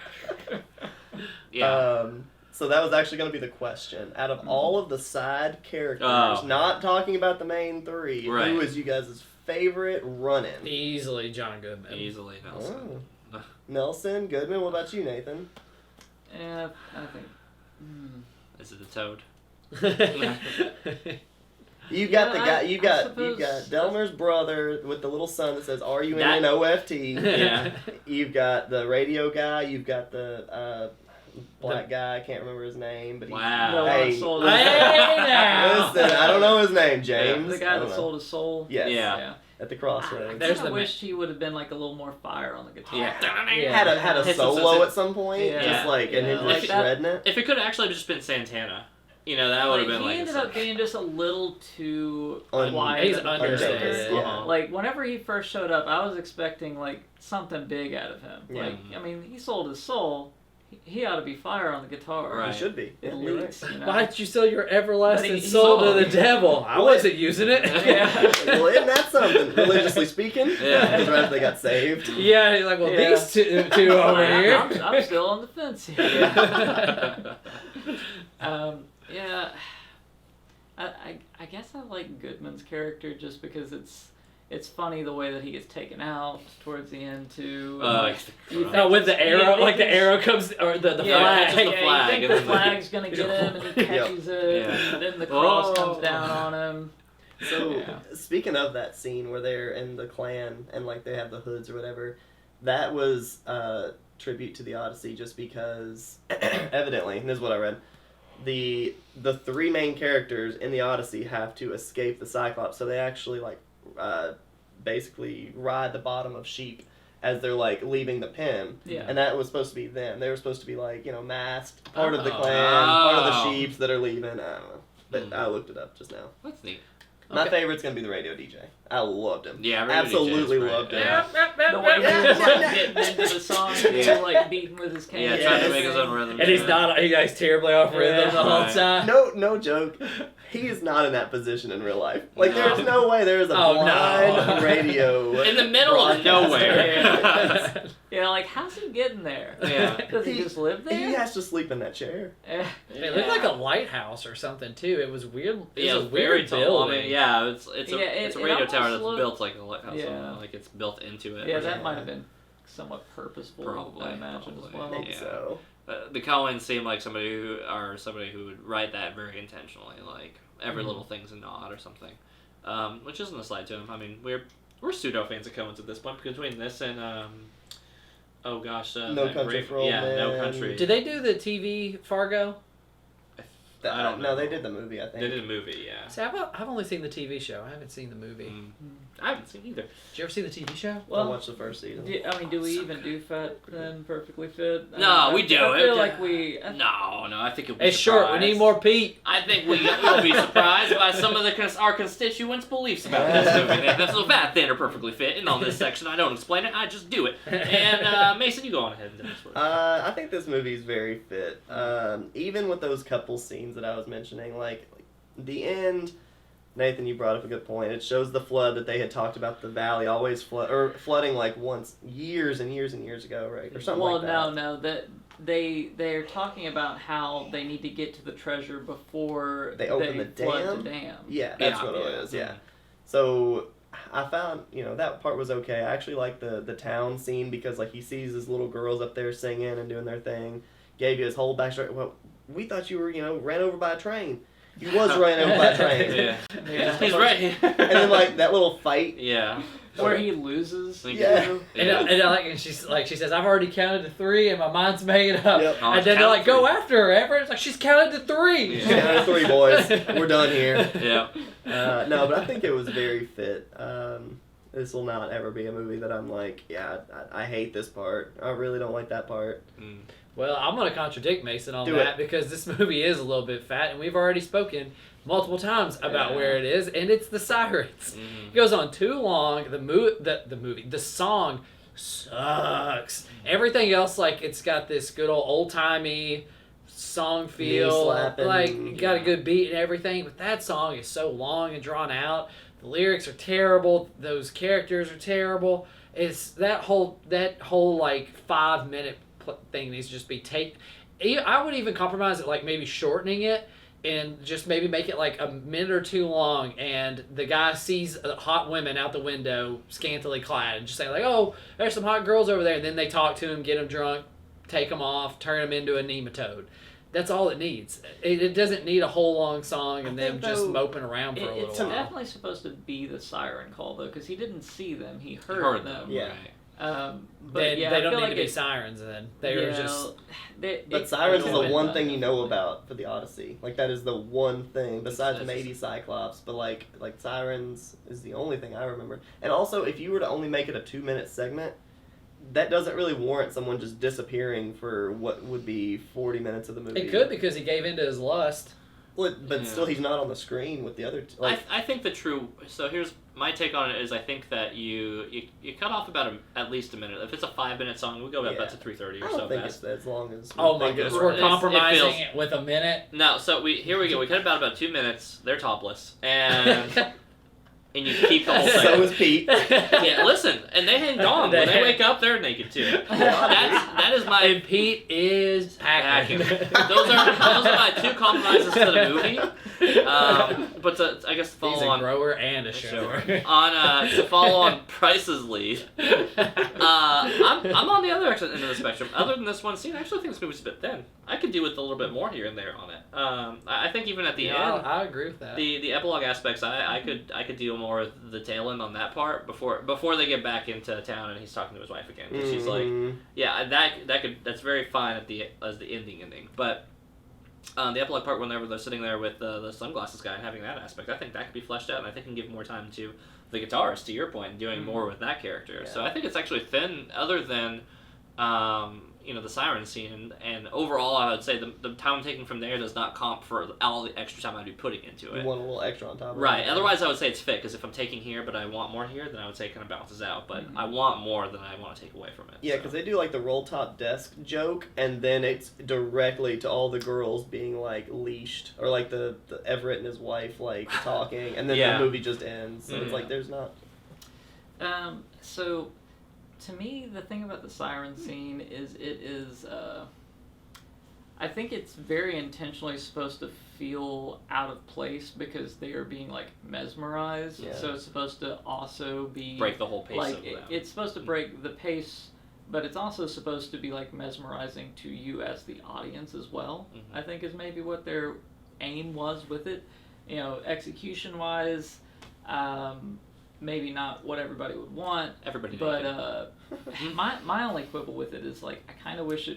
Speaker 1: Yeah.
Speaker 3: So that was actually going to be the question. Out of all of the side characters,
Speaker 1: Oh.
Speaker 3: not talking about the main 3,
Speaker 1: Right.
Speaker 3: who is you guys' favorite run-in?
Speaker 2: Easily John Goodman.
Speaker 1: Easily, Nelson.
Speaker 3: Oh. Nelson, Goodman. What about you, Nathan?
Speaker 4: Yeah, I think.
Speaker 1: Is it the toad?
Speaker 3: You got the
Speaker 4: Yeah,
Speaker 3: guy.
Speaker 4: I
Speaker 3: You got
Speaker 4: suppose-
Speaker 3: Delmer's brother with the little son that says, "Are you in
Speaker 1: That-
Speaker 3: an OFT?"
Speaker 1: Yeah.
Speaker 3: You've got the radio guy. You've got the black guy. I can't remember his name, but
Speaker 1: Wow.
Speaker 4: The one
Speaker 3: Hey.
Speaker 4: that sold
Speaker 2: Hey,
Speaker 4: his
Speaker 2: now.
Speaker 3: Listen, I don't know his name, James.
Speaker 4: The
Speaker 3: I
Speaker 4: guy
Speaker 3: don't
Speaker 4: that
Speaker 3: know.
Speaker 4: sold his soul.
Speaker 3: Yes.
Speaker 1: Yeah.
Speaker 3: At the crossroads.
Speaker 2: There's
Speaker 4: I
Speaker 2: the
Speaker 4: wished he would have been like a little more fire on the guitar.
Speaker 1: Yeah.
Speaker 3: Had a
Speaker 1: Hits and
Speaker 3: solo
Speaker 1: says-
Speaker 3: at some point,
Speaker 4: Yeah.
Speaker 3: just like and
Speaker 4: Yeah.
Speaker 3: him
Speaker 1: Like
Speaker 3: just
Speaker 4: that-
Speaker 3: shredding it.
Speaker 1: If it could have actually just been Santana, that would have been
Speaker 4: he
Speaker 1: like.
Speaker 4: ended up being just a little too
Speaker 3: Un-
Speaker 4: quiet.
Speaker 2: He's
Speaker 4: at the
Speaker 2: understated,
Speaker 4: first.
Speaker 3: yeah.
Speaker 4: Like whenever he first showed up, I was expecting like something big out of him.
Speaker 3: Yeah.
Speaker 4: Like I mean, he sold his soul. He ought to be fire on the guitar.
Speaker 1: Right.
Speaker 3: He should be. Yeah,
Speaker 4: At
Speaker 3: you're
Speaker 4: least, you know.
Speaker 2: Why did you sell your everlasting
Speaker 4: But he
Speaker 2: soul to
Speaker 4: sold
Speaker 2: the
Speaker 4: it.
Speaker 2: devil? I wasn't using it.
Speaker 4: Yeah.
Speaker 3: right. Well, isn't that something? Religiously speaking,
Speaker 1: Yeah.
Speaker 3: Because right after they got saved.
Speaker 2: Yeah, he's like, well,
Speaker 4: Yeah.
Speaker 2: these two over here.
Speaker 4: I'm still on the fence here. Yeah. I guess I like Goodman's character just because it's it's funny the way that he gets taken out towards the end too.
Speaker 1: You
Speaker 2: Oh, with the arrow, like the
Speaker 4: it's-
Speaker 2: arrow comes, or the
Speaker 1: Yeah,
Speaker 2: flag.
Speaker 1: the
Speaker 4: Yeah,
Speaker 1: flag,
Speaker 4: you think
Speaker 1: and
Speaker 4: the
Speaker 1: then
Speaker 4: flag's gonna get him, and he catches it,
Speaker 1: Yeah.
Speaker 4: and then the cross
Speaker 1: Oh.
Speaker 4: comes down on him.
Speaker 3: So
Speaker 4: Yeah.
Speaker 3: speaking of that scene where they're in the clan and like they have the hoods or whatever, that was tribute to the Odyssey just because evidently, and this is what I read, the three main characters in the Odyssey have to escape the Cyclops, so they actually like basically ride the bottom of sheep as they're like leaving the pen.
Speaker 4: Yeah.
Speaker 3: And that was supposed to be them. They were supposed to be like, masked, part of the
Speaker 2: Oh.
Speaker 3: clan, part of the
Speaker 1: Oh.
Speaker 3: sheeps that are leaving. I don't know. But
Speaker 1: Hmm.
Speaker 3: I looked it up just now.
Speaker 1: That's neat.
Speaker 3: My
Speaker 2: Okay.
Speaker 3: favorite's gonna be the radio DJ. I loved him.
Speaker 1: Yeah, Radio
Speaker 3: Absolutely
Speaker 1: DJ is great.
Speaker 3: loved him.
Speaker 1: Yeah.
Speaker 4: The way he
Speaker 3: Yeah.
Speaker 4: was like getting into the song,
Speaker 1: Yeah.
Speaker 4: like beating with his cane.
Speaker 1: Yeah,
Speaker 3: Yes.
Speaker 1: trying to make his own rhythm.
Speaker 2: And he's not, he guy's terribly off rhythm the whole
Speaker 1: Right.
Speaker 2: time.
Speaker 3: No joke. He is not in that position in real life. Like,
Speaker 1: No.
Speaker 3: there's no way there's a
Speaker 2: Oh, no.
Speaker 3: blind radio
Speaker 1: in the middle of
Speaker 3: broadcaster.
Speaker 1: nowhere.
Speaker 4: Yeah, like how's he getting there?
Speaker 1: Yeah.
Speaker 4: Does he just live there?
Speaker 3: He has to sleep in that chair.
Speaker 4: Eh,
Speaker 2: It looked like a lighthouse or something too. It was weird. It
Speaker 1: Yeah,
Speaker 2: was
Speaker 1: it's
Speaker 2: a weird
Speaker 1: very tall. I
Speaker 2: building.
Speaker 1: mean, yeah, it's
Speaker 4: Yeah,
Speaker 1: a
Speaker 4: it
Speaker 1: radio tower
Speaker 4: almost
Speaker 1: that's
Speaker 4: looked-
Speaker 1: built like a lighthouse.
Speaker 4: Yeah.
Speaker 1: Like it's built into it.
Speaker 4: Yeah,
Speaker 1: or
Speaker 4: that
Speaker 1: something.
Speaker 4: might have been somewhat purposeful.
Speaker 1: Probably,
Speaker 4: I imagine as
Speaker 1: probably.
Speaker 4: well.
Speaker 3: I think
Speaker 1: Yeah.
Speaker 3: so.
Speaker 1: The Coens seem like somebody who would write that very intentionally, like every
Speaker 2: Mhm.
Speaker 1: little thing's a nod or something, which isn't a slight to him. I mean, we're pseudo fans of Coens at this point between this and oh gosh,
Speaker 3: No
Speaker 1: that
Speaker 3: Country for Old
Speaker 1: No
Speaker 3: Men.
Speaker 1: Country.
Speaker 2: Did they do the TV Fargo?
Speaker 1: I don't know.
Speaker 3: No, they did the movie, I think.
Speaker 1: They did a movie, yeah.
Speaker 2: See, I've only seen the TV show. I haven't seen the movie.
Speaker 1: Mm. I haven't seen either.
Speaker 2: Did you ever see the TV show?
Speaker 3: I
Speaker 4: Well,
Speaker 3: watched the first season.
Speaker 4: I mean, do we
Speaker 2: So
Speaker 4: even
Speaker 2: good.
Speaker 4: do Fat and Perfectly Fit?
Speaker 1: No, we do
Speaker 4: I
Speaker 1: it.
Speaker 4: feel like we.
Speaker 1: No, I think you'll be
Speaker 2: It's short. We
Speaker 1: surprised.
Speaker 2: need more Pete.
Speaker 1: I think we'll be surprised by some of our constituents' beliefs about this movie. That's so fat, thin, or perfectly fit. And on this section, I don't explain it. I just do it. And Mason, you go on ahead and do this one.
Speaker 3: I think this movie is very fit. Even with those couple scenes that I was mentioning, like the end. Nathan, you brought up a good point. It shows the flood that they had talked about. The valley always flooding like once years and years and years ago, right, or something
Speaker 4: Well,
Speaker 3: like that.
Speaker 4: no, that they're talking about how they need to get to the treasure before
Speaker 3: They open the
Speaker 4: flood
Speaker 3: dam?
Speaker 4: the dam.
Speaker 3: Yeah, that's what it is. Yeah. So I found that part was okay. I actually like the town scene because like he sees his little girls up there singing and doing their thing. Gave you his whole backstory. Well, we thought you were ran over by a train. He was ran over by a train.
Speaker 1: Yeah.
Speaker 4: Yeah.
Speaker 1: He's right.
Speaker 3: And then like that little fight.
Speaker 1: Yeah.
Speaker 4: Where he loses.
Speaker 3: Yeah.
Speaker 2: And she says, I've already counted to 3 and my mind's made up.
Speaker 3: Yep.
Speaker 1: Oh,
Speaker 2: And then they're like,
Speaker 1: count
Speaker 2: go
Speaker 1: three.
Speaker 2: after her, Everett. It's like, she's counted to 3.
Speaker 1: Yeah.
Speaker 3: Yeah, 3 boys. We're done here.
Speaker 1: Yeah.
Speaker 3: No, but I think it was very fit. This will not ever be a movie that I'm like, yeah, I hate this part. I really don't like that part.
Speaker 1: Mm.
Speaker 2: Well, I'm going to contradict Mason on
Speaker 3: Do
Speaker 2: that because this movie is a little bit fat, and we've already spoken multiple times about
Speaker 1: Yeah.
Speaker 2: where it is, and it's the sirens.
Speaker 1: Mhm.
Speaker 2: It goes on too long. The song sucks. Everything else, like, it's got this good old timey song feel,
Speaker 3: slapping,
Speaker 2: like got a
Speaker 1: yeah.
Speaker 2: good beat and everything. But that song is so long and drawn out. The lyrics are terrible. Those characters are terrible. It's that whole like 5-minute thing needs to just be taped. I would even compromise it, like maybe shortening it and just maybe make it like a minute or 2 long, and the guy sees hot women out the window scantily clad and just say like, oh, there's some hot girls over there, and then they talk to him, get him drunk, take him off, turn him into a nematode. That's all it needs. It doesn't need a whole long song and
Speaker 3: I
Speaker 2: them
Speaker 3: think,
Speaker 2: just
Speaker 3: though,
Speaker 2: moping around for a little
Speaker 4: It's
Speaker 2: while.
Speaker 4: definitely supposed to be the siren call though, because he didn't see them; he heard,
Speaker 1: Heard
Speaker 4: them.
Speaker 3: Yeah.
Speaker 1: Right.
Speaker 4: But
Speaker 2: They
Speaker 4: yeah,
Speaker 2: don't
Speaker 4: I feel
Speaker 2: need
Speaker 4: like
Speaker 2: to be
Speaker 4: it-
Speaker 2: sirens then. They were just...
Speaker 3: But sirens is the
Speaker 2: annoying,
Speaker 3: one
Speaker 2: but-
Speaker 3: thing you know about for the Odyssey. Like that is the one thing besides
Speaker 1: It's-
Speaker 3: maybe Cyclops, but like sirens is the only thing I remember. And also, if you were to only make it a 2-minute segment, that doesn't really warrant someone just disappearing for what would be 40 minutes of the movie.
Speaker 2: It could because he gave into his lust.
Speaker 3: Well, but
Speaker 1: Yeah.
Speaker 3: still, he's not on the screen with the other.
Speaker 1: I think the true. So here's my take on it: is I think that you cut off about at least a minute. If it's a 5-minute song, we go about
Speaker 3: Yeah.
Speaker 1: to 3:30
Speaker 3: I
Speaker 1: or
Speaker 3: don't
Speaker 1: so.
Speaker 3: think
Speaker 1: Fast.
Speaker 3: it's as long as.
Speaker 2: Oh my
Speaker 3: think
Speaker 2: goodness,
Speaker 3: it
Speaker 2: we're
Speaker 3: is.
Speaker 1: It
Speaker 2: compromising
Speaker 1: feels-
Speaker 2: it with a minute.
Speaker 1: No, so here we go. We cut about 2 minutes. They're topless, and and you keep the whole thing.
Speaker 3: So is Pete.
Speaker 1: Yeah, listen, and they hang dong. When they wake up, they're naked too. That is my.
Speaker 2: And Pete is packing.
Speaker 1: Those are my two compromises to the movie. But I guess to follow
Speaker 2: He's a
Speaker 1: on
Speaker 2: grower and a shower.
Speaker 1: to follow on Price's lead, I'm on the other end of the spectrum. Other than this one scene, I actually think this movie's a bit thin. I could do with a little bit more here and there on it. I think even at the end,
Speaker 2: I agree with that.
Speaker 1: the epilogue aspects, I could deal more with the tail end on that part before they get back into town and he's talking to his wife again. Because she's like, yeah, that's very fine as the ending, but. The epilogue part, whenever they're sitting there with the sunglasses guy and having that aspect, I think that could be fleshed out, and I think can give more time to the guitarist, to your point, and doing more with that character.
Speaker 3: Yeah.
Speaker 1: So I think it's actually thin, other than the siren scene, and overall, I would say the time taken from there does not comp for all the extra time I'd be putting into
Speaker 3: You
Speaker 1: it.
Speaker 3: want a little extra on top of it.
Speaker 1: Right. Otherwise, I would say it's fit, because if I'm taking here, but I want more here, then I would say it kind of balances out. But I want more than I want to take away from it.
Speaker 3: Yeah, because they do like the roll top desk joke, and then it's directly to all the girls being like leashed, or like the Everett and his wife like talking, and then
Speaker 1: Yeah.
Speaker 3: the movie just ends. So it's like there's not.
Speaker 4: So, to me, the thing about the siren scene is I think it's very intentionally supposed to feel out of place because they are being like mesmerized.
Speaker 3: Yeah.
Speaker 4: So it's supposed to also be
Speaker 1: Break the whole pace
Speaker 4: like
Speaker 1: of them.
Speaker 4: it's supposed to break the pace, but it's also supposed to be like mesmerizing to you as the audience as well.
Speaker 1: Mm-hmm.
Speaker 4: I think is maybe what their aim was with it. Execution wise, maybe not what everybody would want.
Speaker 1: Everybody
Speaker 4: But my only quibble with it is like I kind of wish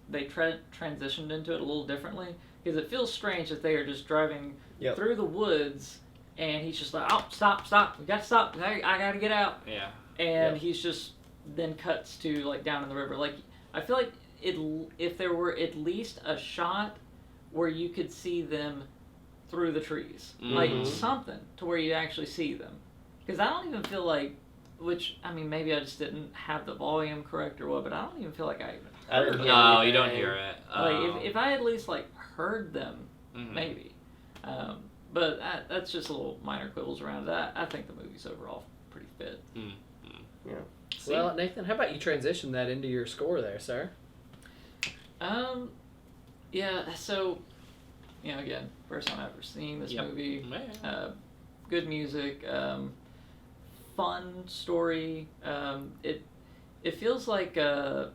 Speaker 4: they transitioned into it a little differently, because it feels strange that they are just driving through the woods and he's just like, oh, stop, we gotta stop, I gotta get out.
Speaker 1: Yeah.
Speaker 4: And he's just then cuts to like down in the river. Like I feel like if there were at least a shot where you could see them through the trees, like something to where you actually see them, because I don't even feel like, which I mean maybe I just didn't have the volume correct or what, but I don't even feel like I even heard them.
Speaker 1: No, you don't hear it.
Speaker 4: Like if I at least like heard them, maybe. But that's just a little minor quibbles around that. I think the movie's overall pretty fit.
Speaker 3: Yeah.
Speaker 2: Well, Nathan, how about you transition that into your score there, sir?
Speaker 4: Yeah. So, again, first time I've ever seen this movie. Good music. Fun story. It feels like a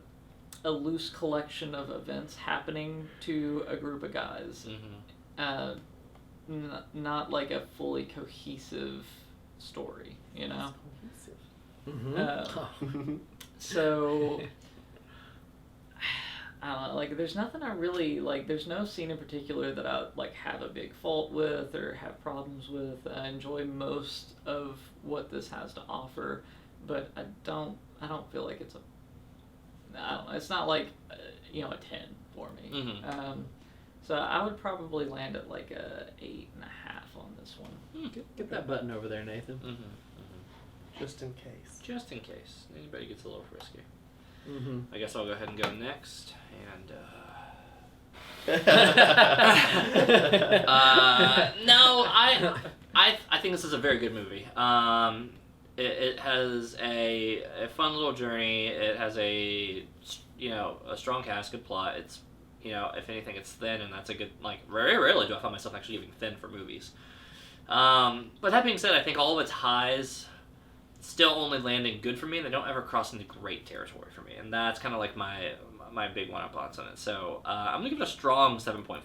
Speaker 4: loose collection of events happening to a group of guys. Not like a fully cohesive story, So I don't know, like there's nothing I really like. There's no scene in particular that I like have a big fault with or have problems with. I enjoy most of what this has to offer, but I don't feel like it's it's not like a 10 for me. So I would probably land at like a 8.5 on this one.
Speaker 2: Get that button over there, Nathan.
Speaker 3: Just in case.
Speaker 1: Just in case anybody gets a little frisky. I guess I'll go ahead and go next. And no, I think this is a very good movie. It has a fun little journey. It has a strong cast, good plot. It's if anything, it's thin, and that's a good, like, very rarely do I find myself actually giving thin for movies. But that being said, I think all of its highs still only landing good for me. They don't ever cross into great territory for me, and that's kind of like my big one-up thoughts on it. So I'm gonna give it a strong 7.5.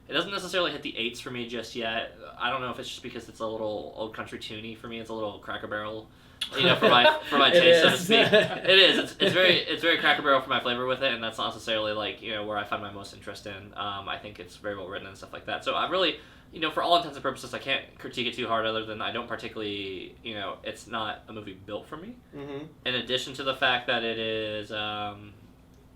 Speaker 1: It doesn't necessarily hit the 8s for me just yet. I don't know if it's just because it's a little old country toony for me. It's a little Cracker Barrel, for my taste, so to speak. It is. It's very Cracker Barrel for my flavor with it, and that's not necessarily like where I find my most interest in. I think it's very well written and stuff like that. So I really, for all intents and purposes, I can't critique it too hard. Other than I don't particularly, it's not a movie built for me. In addition to the fact that it is.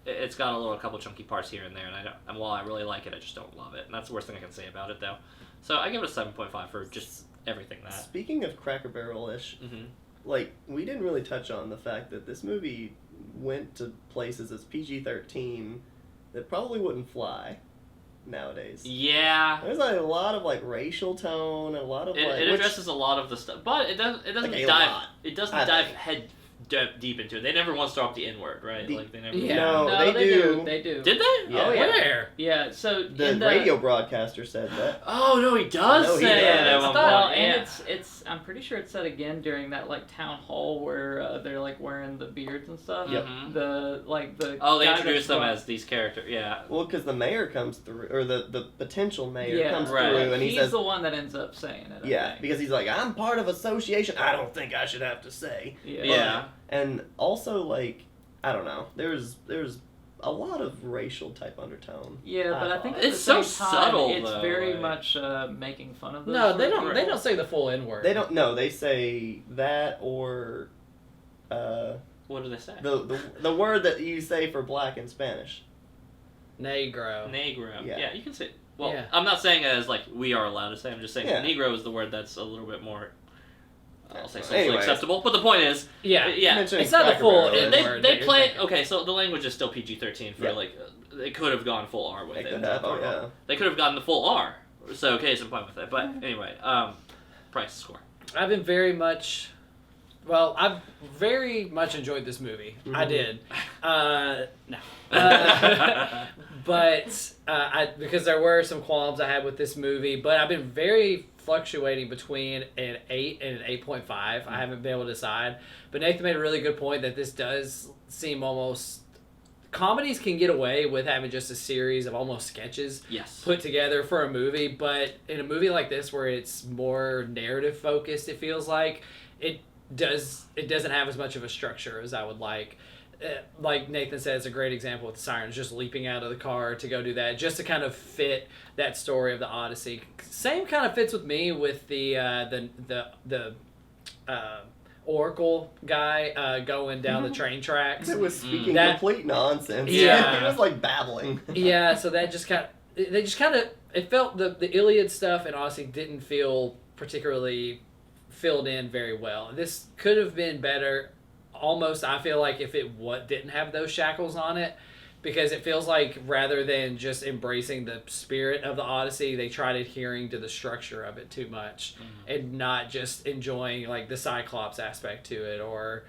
Speaker 1: It's got a couple chunky parts here and there, and while I really like it, I just don't love it, and that's the worst thing I can say about it, though. So I give it a 7.5 for just everything that.
Speaker 3: Speaking of Cracker Barrel-ish, like, we didn't really touch on the fact that this movie went to places as PG-13 that probably wouldn't fly. nowadays.
Speaker 1: Yeah.
Speaker 3: There's like a lot of like racial tone and a lot of
Speaker 1: It addresses a lot of the stuff, but it doesn't
Speaker 3: Like a
Speaker 1: dive.
Speaker 3: lot,
Speaker 1: It doesn't
Speaker 3: I
Speaker 1: dive
Speaker 3: think.
Speaker 1: head deep into it. They never once dropped the N word, right?
Speaker 3: The-
Speaker 1: Like they never.
Speaker 2: Yeah.
Speaker 3: No,
Speaker 4: No,
Speaker 3: they do.
Speaker 4: They do.
Speaker 1: Did they?
Speaker 3: Yeah.
Speaker 1: Oh yeah.
Speaker 2: Where?
Speaker 4: Yeah. So
Speaker 3: The
Speaker 4: in
Speaker 3: radio broadcaster said that.
Speaker 1: Oh no, he does
Speaker 3: No, he
Speaker 1: say it
Speaker 3: does.
Speaker 1: at one
Speaker 4: Well,
Speaker 1: point.
Speaker 4: and
Speaker 1: Yeah.
Speaker 4: it's I'm pretty sure it's said again during that like town hall where they're like wearing the beards and stuff.
Speaker 3: Yep.
Speaker 1: Mhm.
Speaker 4: The
Speaker 1: Oh, they
Speaker 4: guy
Speaker 1: introduced
Speaker 4: that's
Speaker 1: them
Speaker 4: run-
Speaker 1: as these characters. Yeah.
Speaker 3: Well, because the mayor comes through, or the potential mayor
Speaker 4: yeah,
Speaker 3: comes
Speaker 1: right.
Speaker 3: through, and he
Speaker 4: he's
Speaker 3: says,
Speaker 4: the one that ends up saying it. I
Speaker 3: yeah,
Speaker 4: think.
Speaker 3: because he's like, I'm part of association. I don't think I should have to say.
Speaker 4: Yeah.
Speaker 1: Yeah.
Speaker 3: And also, like, I don't know. There's a lot of racial type undertone.
Speaker 4: Yeah, but I think at
Speaker 1: It's
Speaker 4: the
Speaker 1: so
Speaker 4: same time,
Speaker 1: subtle,
Speaker 4: it's
Speaker 1: though,
Speaker 4: very
Speaker 1: like-
Speaker 4: much making fun of those.
Speaker 2: No,
Speaker 4: sort
Speaker 2: they
Speaker 4: of
Speaker 2: don't. They
Speaker 4: people.
Speaker 2: don't say the full N word.
Speaker 3: They don't. No, they say that or
Speaker 1: What do they say?
Speaker 3: the word that you say for black in Spanish.
Speaker 2: Negro.
Speaker 1: Negro.
Speaker 3: Yeah.
Speaker 1: Yeah, you can say. Well,
Speaker 2: Yeah.
Speaker 1: I'm not saying it as like we are allowed to say. I'm just saying
Speaker 3: Yeah.
Speaker 1: Negro is the word that's a little bit more. I'll say socially
Speaker 3: Anyways.
Speaker 1: acceptable. But the point is,
Speaker 2: Yeah.
Speaker 1: yeah,
Speaker 3: Mentioning
Speaker 2: It's not the
Speaker 3: Cracker
Speaker 2: full
Speaker 3: Barrel,
Speaker 2: N
Speaker 1: they
Speaker 2: word
Speaker 1: they
Speaker 2: that you're
Speaker 1: play.
Speaker 2: thinking.
Speaker 1: Okay, so the language is still PG-13 for
Speaker 3: Yeah.
Speaker 1: like. They could have gone full R with
Speaker 3: They
Speaker 1: it.
Speaker 3: could have. Oh yeah.
Speaker 1: They could have gotten the full R. So okay, some fun with it. But anyway, price score.
Speaker 2: I've been very much. Well, I've very much enjoyed this movie. I
Speaker 3: Mhm.
Speaker 2: did. No. But because there were some qualms I had with this movie, but I've been very fluctuating between an 8 and an 8.5. I haven't been able to decide. But Nathan made a really good point that this does seem almost. Comedies can get away with having just a series of almost sketches
Speaker 1: Yes.
Speaker 2: put together for a movie, but in a movie like this where it's more narrative focused, it feels like it doesn't have as much of a structure as I would like. Like Nathan said, it's a great example with the sirens just leaping out of the car to go do that, just to kind of fit that story of the Odyssey. Same kind of fits with me with the Oracle guy going down the train tracks.
Speaker 3: It was speaking
Speaker 2: That-
Speaker 3: complete nonsense.
Speaker 2: Yeah.
Speaker 3: He was like babbling.
Speaker 2: Yeah, so that just kind of, they just kind of, it felt the Iliad stuff and Odyssey didn't feel particularly filled in very well. This could have been better, almost, I feel like, if it didn't have those shackles on it, because it feels like rather than just embracing the spirit of the Odyssey, they tried adhering to the structure of it too much and not just enjoying like the Cyclops aspect to it or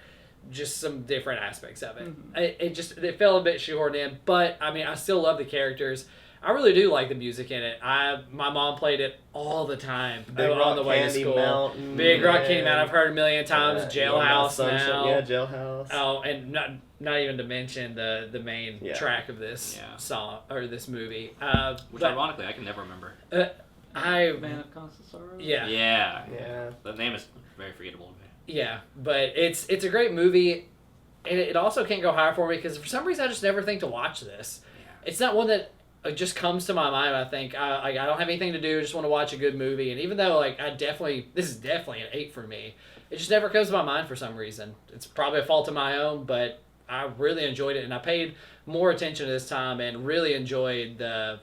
Speaker 2: just some different aspects of it. It fell a bit shoehorned in, but I mean, I still love the characters. I really do like the music in it. My mom played it all the time
Speaker 3: Big
Speaker 2: on
Speaker 3: Rock
Speaker 2: the way to
Speaker 3: Candy
Speaker 2: school.
Speaker 3: Mountain.
Speaker 2: Big Rock Candy
Speaker 3: yeah.
Speaker 2: Mountain, I've heard a million times. Jailhouse
Speaker 3: Sunshine.
Speaker 2: now.
Speaker 3: Yeah, Jailhouse.
Speaker 2: Oh, and not even to mention the main
Speaker 3: Yeah.
Speaker 2: track of this
Speaker 1: Yeah.
Speaker 2: song or this movie.
Speaker 1: Which
Speaker 2: but
Speaker 1: ironically I can never remember.
Speaker 4: Man of Constant Sorrow.
Speaker 2: Yeah.
Speaker 3: Yeah.
Speaker 1: The name is very forgettable to me.
Speaker 2: Yeah, but it's a great movie, and it also can't go higher for me because for some reason I just never think to watch this.
Speaker 1: Yeah.
Speaker 2: It's not one that just comes to my mind. I think I don't have anything to do. I just want to watch a good movie, and even though like this is definitely an 8 for me, it just never comes to my mind for some reason. It's probably a fault of my own, but I really enjoyed it, and I paid more attention this time and really enjoyed the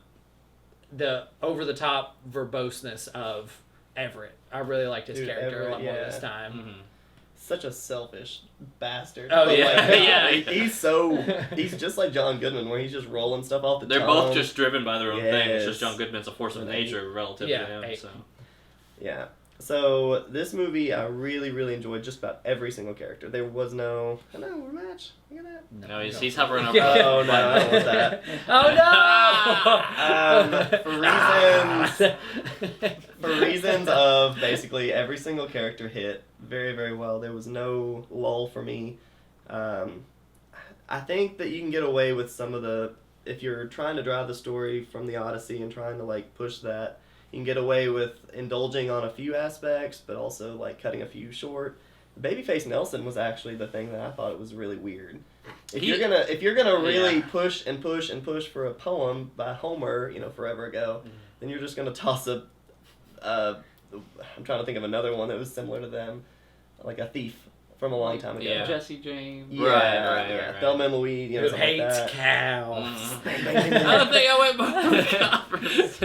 Speaker 2: over the top verboseness of Everett. I really liked his
Speaker 3: Dude,
Speaker 2: character a lot
Speaker 3: Everett,
Speaker 2: more
Speaker 3: yeah.
Speaker 2: this time.
Speaker 1: Mm-hmm.
Speaker 3: Such a selfish bastard.
Speaker 2: Oh,
Speaker 3: But,
Speaker 2: yeah.
Speaker 3: like,
Speaker 1: Yeah.
Speaker 3: he's just like John Goodman, where he's just rolling stuff off the
Speaker 1: They're
Speaker 3: tongue.
Speaker 1: both just driven by their own thing. It's just
Speaker 3: Yes.
Speaker 1: John Goodman's a force of
Speaker 3: And
Speaker 1: nature relative
Speaker 2: Yeah,
Speaker 1: to him.
Speaker 2: hey.
Speaker 1: So
Speaker 3: Yeah. So this movie, I really, really enjoyed just about every single character. There was no rematch. Look at that.
Speaker 1: no, he's hovering over.
Speaker 3: Oh, no, I don't want that. For reasons of basically every single character hit very, very well. There was no lull for me. I think that you can get away with some of the, if you're trying to drive the story from the Odyssey and trying to like push that, you can get away with indulging on a few aspects, but also like cutting a few short. Babyface Nelson was actually the thing that I thought it was really weird. If you're gonna really
Speaker 1: Yeah.
Speaker 3: push and push and push for a poem by Homer, forever ago, then you're just gonna toss a. I'm trying to think of another one that was similar to them, like a thief from a long time ago.
Speaker 1: Yeah.
Speaker 4: Jesse James.
Speaker 3: Yeah,
Speaker 1: Right,
Speaker 3: yeah.
Speaker 1: right.
Speaker 3: Thelma and Louise,
Speaker 2: Who
Speaker 3: something like
Speaker 2: hates
Speaker 3: that.
Speaker 2: cows.
Speaker 1: Mhm. I don't think I went by the conference.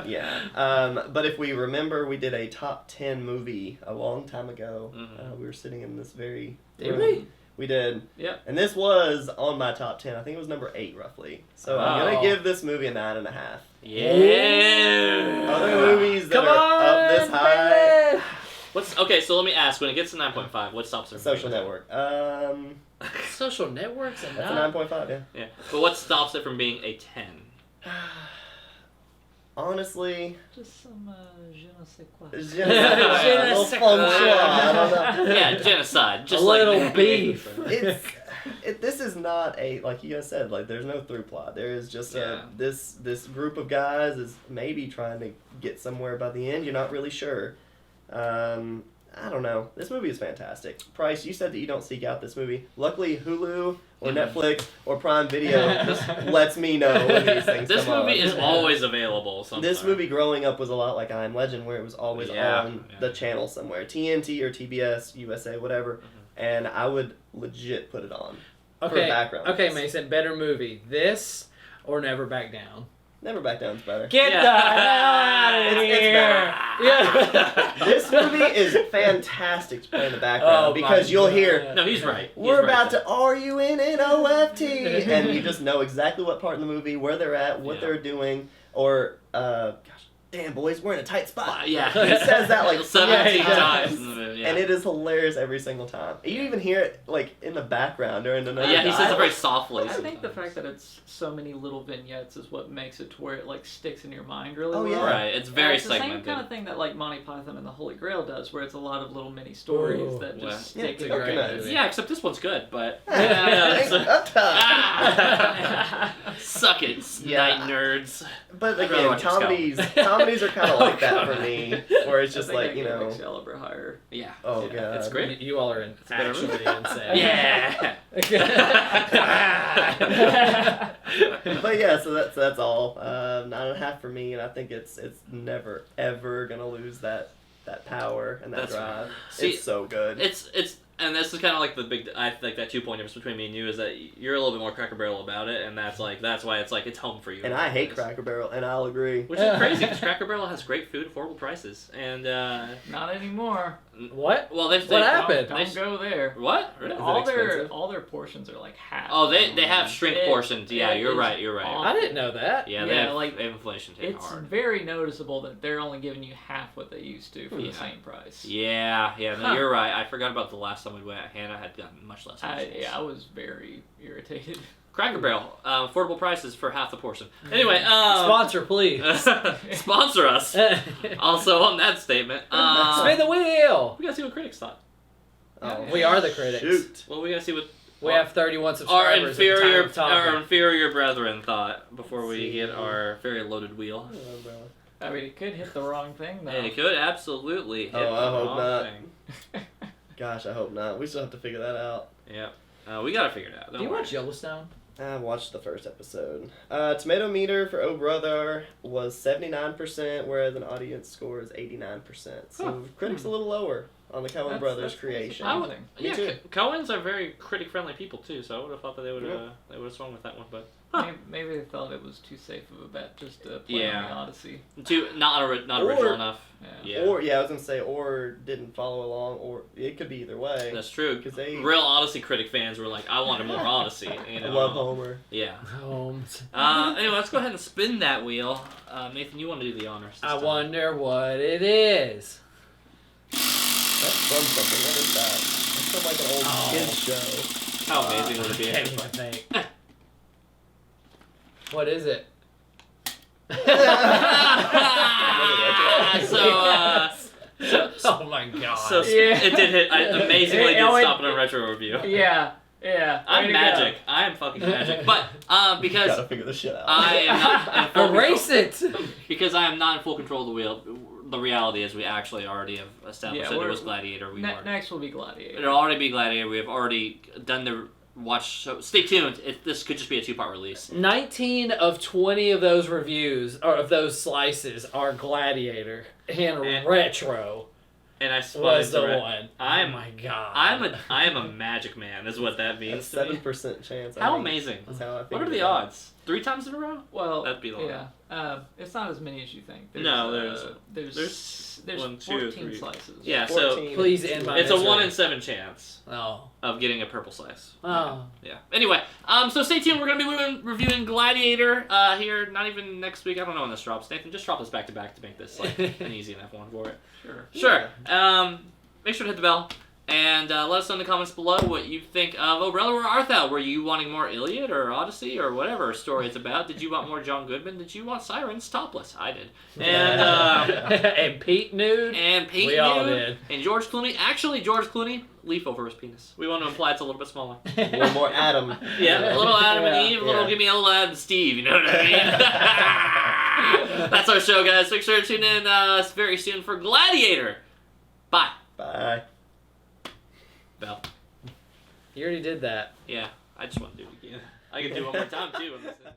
Speaker 3: Yeah, but if we remember, we did a top 10 movie a long time ago.
Speaker 1: Mhm.
Speaker 3: We were sitting in this very
Speaker 2: Did
Speaker 3: room.
Speaker 2: we?
Speaker 3: We did.
Speaker 4: Yep.
Speaker 3: And this was on my top 10. I think it was number 8, roughly. So I'm going
Speaker 2: Oh.
Speaker 3: to give this movie a 9.5.
Speaker 1: Yeah.
Speaker 3: Other movies that
Speaker 2: Come
Speaker 3: are
Speaker 2: on,
Speaker 3: up this high.
Speaker 2: baby!
Speaker 1: What's okay? So let me ask. When it gets to 9.5, what stops it? from
Speaker 3: Social
Speaker 1: being
Speaker 3: Network.
Speaker 2: Social networks and
Speaker 3: That's a
Speaker 2: not.
Speaker 3: 9.5. Yeah.
Speaker 1: Yeah, but what stops it from being a 10?
Speaker 3: Honestly,
Speaker 4: Just some je ne sais quoi.
Speaker 3: it's
Speaker 2: Je
Speaker 3: just
Speaker 2: ne
Speaker 3: little
Speaker 2: sais
Speaker 3: fun
Speaker 2: quoi.
Speaker 3: show, I don't know.
Speaker 1: Yeah, genocide. Just
Speaker 2: A
Speaker 1: like
Speaker 2: little
Speaker 1: Nathan
Speaker 2: beef.
Speaker 1: said.
Speaker 3: This is not a, like you guys said, like there's no through plot. There is just
Speaker 1: Yeah.
Speaker 3: this group of guys is maybe trying to get somewhere by the end. You're not really sure. I don't know. This movie is fantastic. Price, you said that you don't seek out this movie. Luckily, Hulu or Netflix or Prime Video lets me know when these things
Speaker 1: This
Speaker 3: come
Speaker 1: movie
Speaker 3: on.
Speaker 1: is always available. Somewhere.
Speaker 3: This movie growing up was a lot like I Am Legend, where it was always
Speaker 1: Yeah,
Speaker 3: on
Speaker 1: yeah.
Speaker 3: the channel somewhere, TNT or TBS, USA, whatever, and I would legit put it on. For
Speaker 2: Okay,
Speaker 3: background.
Speaker 2: okay, Mason. Better movie, this or Never Back Down?
Speaker 3: Never Back Down's better.
Speaker 2: Get
Speaker 1: Yeah.
Speaker 2: the hell out of
Speaker 3: It's
Speaker 2: here!
Speaker 3: better.
Speaker 2: Yeah.
Speaker 3: This movie is fantastic to play in the background
Speaker 2: Oh,
Speaker 3: because
Speaker 2: my
Speaker 3: you'll
Speaker 2: God.
Speaker 3: hear,
Speaker 1: No, he's right. He's
Speaker 3: we're
Speaker 1: right
Speaker 3: about
Speaker 1: there.
Speaker 3: to RUNNOFT, and you just know exactly what part in the movie, where they're at, what
Speaker 1: Yeah.
Speaker 3: they're doing, or, gosh, damn, boys, we're in a tight spot.
Speaker 1: Yeah.
Speaker 3: He says that like
Speaker 1: 17
Speaker 2: Yeah, he
Speaker 1: times.
Speaker 2: does.
Speaker 1: in the movie, yeah.
Speaker 3: And it is hilarious every single time. You even hear it like in the background during the
Speaker 1: Yeah, he says it
Speaker 3: dialogue.
Speaker 1: very softly.
Speaker 4: I think the
Speaker 1: sometimes.
Speaker 4: fact that it's so many little vignettes is what makes it to where it like sticks in your mind really
Speaker 3: Oh,
Speaker 4: well.
Speaker 3: yeah.
Speaker 1: Right, it's very
Speaker 4: it's the
Speaker 1: segmented.
Speaker 4: same kind of thing that like Monty Python and the Holy Grail does, where it's a lot of little mini stories
Speaker 2: Ooh.
Speaker 4: that
Speaker 1: Yeah.
Speaker 4: just
Speaker 3: Yeah,
Speaker 4: stick
Speaker 3: it's
Speaker 4: in
Speaker 3: a
Speaker 4: your
Speaker 3: great
Speaker 4: head.
Speaker 3: movie.
Speaker 1: Yeah, except this one's good, but
Speaker 3: Ain't up top.
Speaker 1: suck it,
Speaker 3: Yeah.
Speaker 1: night nerds.
Speaker 3: But
Speaker 1: I'd rather
Speaker 3: again,
Speaker 1: watch
Speaker 3: comedies are kind of
Speaker 2: Oh,
Speaker 3: like that for
Speaker 2: God.
Speaker 3: me, where it's just
Speaker 4: I think
Speaker 3: like,
Speaker 4: I
Speaker 3: you
Speaker 4: give
Speaker 3: know,
Speaker 4: Excalibur higher.
Speaker 1: Yeah.
Speaker 3: oh
Speaker 4: Yeah,
Speaker 3: god,
Speaker 1: it's great.
Speaker 2: You all are
Speaker 1: better
Speaker 2: actually insane.
Speaker 1: Yeah.
Speaker 3: But yeah, so that's all. 9.5 for me, and I think it's never ever gonna lose that power and that
Speaker 1: That's
Speaker 3: drive.
Speaker 1: right. See,
Speaker 3: it's so good.
Speaker 1: It's and this is kind of like the big. I think that 2 point difference between me and you is that you're a little bit more Cracker Barrel about it, and that's why it's like it's home for you.
Speaker 3: And I hate Cracker Barrel, and I'll agree.
Speaker 1: Which is crazy because Cracker Barrel has great food, affordable prices, and
Speaker 4: Not anymore.
Speaker 2: What?
Speaker 1: well, they
Speaker 2: What happened?
Speaker 4: Don't go there.
Speaker 1: What?
Speaker 3: Is it
Speaker 4: All
Speaker 3: expensive?
Speaker 4: their portions are like half.
Speaker 1: Oh, they have shrink
Speaker 4: It-
Speaker 1: portions. Yeah,
Speaker 4: it
Speaker 1: you're
Speaker 4: is
Speaker 1: right. You're right.
Speaker 4: awful.
Speaker 2: I didn't know that.
Speaker 1: Yeah,
Speaker 4: Yeah,
Speaker 1: they have
Speaker 4: like,
Speaker 1: inflation hit
Speaker 4: It's
Speaker 1: hard.
Speaker 4: very noticeable that they're only giving you half what they used to for
Speaker 1: Yeah.
Speaker 4: the same price.
Speaker 1: Yeah, no,
Speaker 4: Huh.
Speaker 1: you're right. I forgot about the last time we went. Hannah had gotten much less. vegetables.
Speaker 4: I was very irritated.
Speaker 1: Cracker Barrel, affordable prices for half the portion. Anyway,
Speaker 2: Sponsor, please.
Speaker 1: sponsor us. Also, on that statement,
Speaker 2: Spin the wheel.
Speaker 1: we gotta see what critics thought.
Speaker 3: Oh,
Speaker 2: We are the critics.
Speaker 3: shoot.
Speaker 1: Well, we gotta see what
Speaker 2: We have 31
Speaker 1: our
Speaker 2: subscribers.
Speaker 1: inferior,
Speaker 2: at the time of
Speaker 1: our
Speaker 2: talking.
Speaker 1: inferior brethren thought before we
Speaker 3: See.
Speaker 1: get our very loaded wheel.
Speaker 4: I mean, it could hit the wrong thing though.
Speaker 1: And it could absolutely hit
Speaker 3: Oh, I
Speaker 1: the
Speaker 3: hope
Speaker 1: wrong
Speaker 3: not.
Speaker 1: thing.
Speaker 3: Gosh, I hope not. We still have to figure that out.
Speaker 1: Yeah, we gotta figure it out.
Speaker 2: Do
Speaker 1: Don't
Speaker 2: you
Speaker 1: worry.
Speaker 2: watch Yellowstone?
Speaker 3: I watched the first episode. Tomato meter for Oh Brother was 79%, whereas an audience score is 89%. So
Speaker 1: Huh.
Speaker 3: critics a little lower on the Coen
Speaker 4: That's-
Speaker 3: Brothers
Speaker 4: that's
Speaker 3: creation.
Speaker 1: I would,
Speaker 4: Amazing.
Speaker 3: Me
Speaker 1: yeah,
Speaker 3: too.
Speaker 1: Coens are very critic-friendly people too, so I would have thought that they would
Speaker 3: Yeah.
Speaker 1: have swung with that one, but
Speaker 4: Maybe they thought it was too safe of a bet just to play
Speaker 1: Yeah.
Speaker 4: on the Odyssey.
Speaker 1: not
Speaker 3: Or-
Speaker 1: original enough.
Speaker 4: Yeah.
Speaker 1: Yeah,
Speaker 3: Or, yeah, I was going to say, or didn't follow along, or it could be either way.
Speaker 1: that's true.
Speaker 3: Because they
Speaker 1: Real Odyssey critic fans were like, "I wanted more Odyssey." You know?
Speaker 3: love Homer.
Speaker 1: Yeah.
Speaker 2: Holmes.
Speaker 1: Anyway, let's go ahead and spin that wheel. Nathan, you want to do the honors? this
Speaker 2: I
Speaker 1: time.
Speaker 2: wonder what it is.
Speaker 3: That's from something. What is that? That's from like an old
Speaker 2: Oh.
Speaker 3: kids show.
Speaker 1: How amazing would it be?
Speaker 2: Can't even think. What is it? Oh my god.
Speaker 1: So
Speaker 4: Yeah.
Speaker 1: it did hit. I amazingly did
Speaker 4: Oh, it-
Speaker 1: stop it on retro review.
Speaker 4: Yeah. Yeah. Way
Speaker 1: I'm
Speaker 4: to
Speaker 1: magic. I am fucking magic. But because
Speaker 3: Gotta figure this shit out.
Speaker 1: I am not in full
Speaker 2: Erase
Speaker 1: control,
Speaker 2: it!
Speaker 1: because I am not in full control of the wheel. The reality is, we actually already have established
Speaker 4: Yeah,
Speaker 1: that it
Speaker 4: we're-
Speaker 1: was Gladiator. We
Speaker 4: go.
Speaker 1: were.
Speaker 4: Next will be Gladiator.
Speaker 1: It'll already be Gladiator. We have already done the watch. So stay tuned. This could just be a 2-part release.
Speaker 2: 19 of 20 of those reviews, or of those slices, are Gladiator. And
Speaker 1: And-
Speaker 2: Retro
Speaker 1: And I spun
Speaker 2: was
Speaker 1: into
Speaker 2: the
Speaker 1: it.
Speaker 2: one.
Speaker 1: I'm-
Speaker 2: oh my god.
Speaker 1: I am a magic man. Is what that means.
Speaker 3: That's
Speaker 1: To me.
Speaker 3: 7% chance. I
Speaker 1: How
Speaker 3: think.
Speaker 1: amazing!
Speaker 3: That's how I
Speaker 1: What are
Speaker 3: figured
Speaker 1: the
Speaker 3: it out.
Speaker 1: odds? 3 times in a row?
Speaker 4: Well,
Speaker 1: That'd be the
Speaker 4: yeah. It's not as many as you think.
Speaker 1: No,
Speaker 4: there's
Speaker 1: 1, 2,
Speaker 4: 14
Speaker 1: 3.
Speaker 4: slices.
Speaker 1: Yeah, so
Speaker 3: 14.
Speaker 2: Please end my
Speaker 1: it's a
Speaker 2: misery.
Speaker 1: 1 in 7 chance
Speaker 2: Oh.
Speaker 1: of getting a purple slice.
Speaker 2: Oh.
Speaker 1: Yeah. Anyway, so stay tuned. We're gonna be reviewing Gladiator here. Not even next week. I don't know when this drops. Nathan, just drop this back to back to make this like an easy enough one for it.
Speaker 4: Sure.
Speaker 1: Sure. Make sure to hit the bell. And let us know in the comments below what you think of Orella or Arthel. Were you wanting more Iliad or Odyssey or whatever story it's about? Did you want more John Goodman? Did you want Sirens topless? I did. And
Speaker 2: And Pete nude.
Speaker 1: and Pete
Speaker 2: We all
Speaker 1: Nude,
Speaker 2: did.
Speaker 1: and George Clooney. Actually, George Clooney, leaf over his penis. We want to imply it's a little bit smaller.
Speaker 3: One more Adam.
Speaker 1: Yeah, a little Adam and Eve, a little
Speaker 3: Yeah.
Speaker 1: give me a little Adam and Steve. You know what I mean? That's our show, guys. Make sure to tune in very soon for Gladiator. Bye.
Speaker 3: Bye.
Speaker 1: Bell.
Speaker 2: You already did that.
Speaker 1: Yeah, I just want to do it again. I can do it one more time too.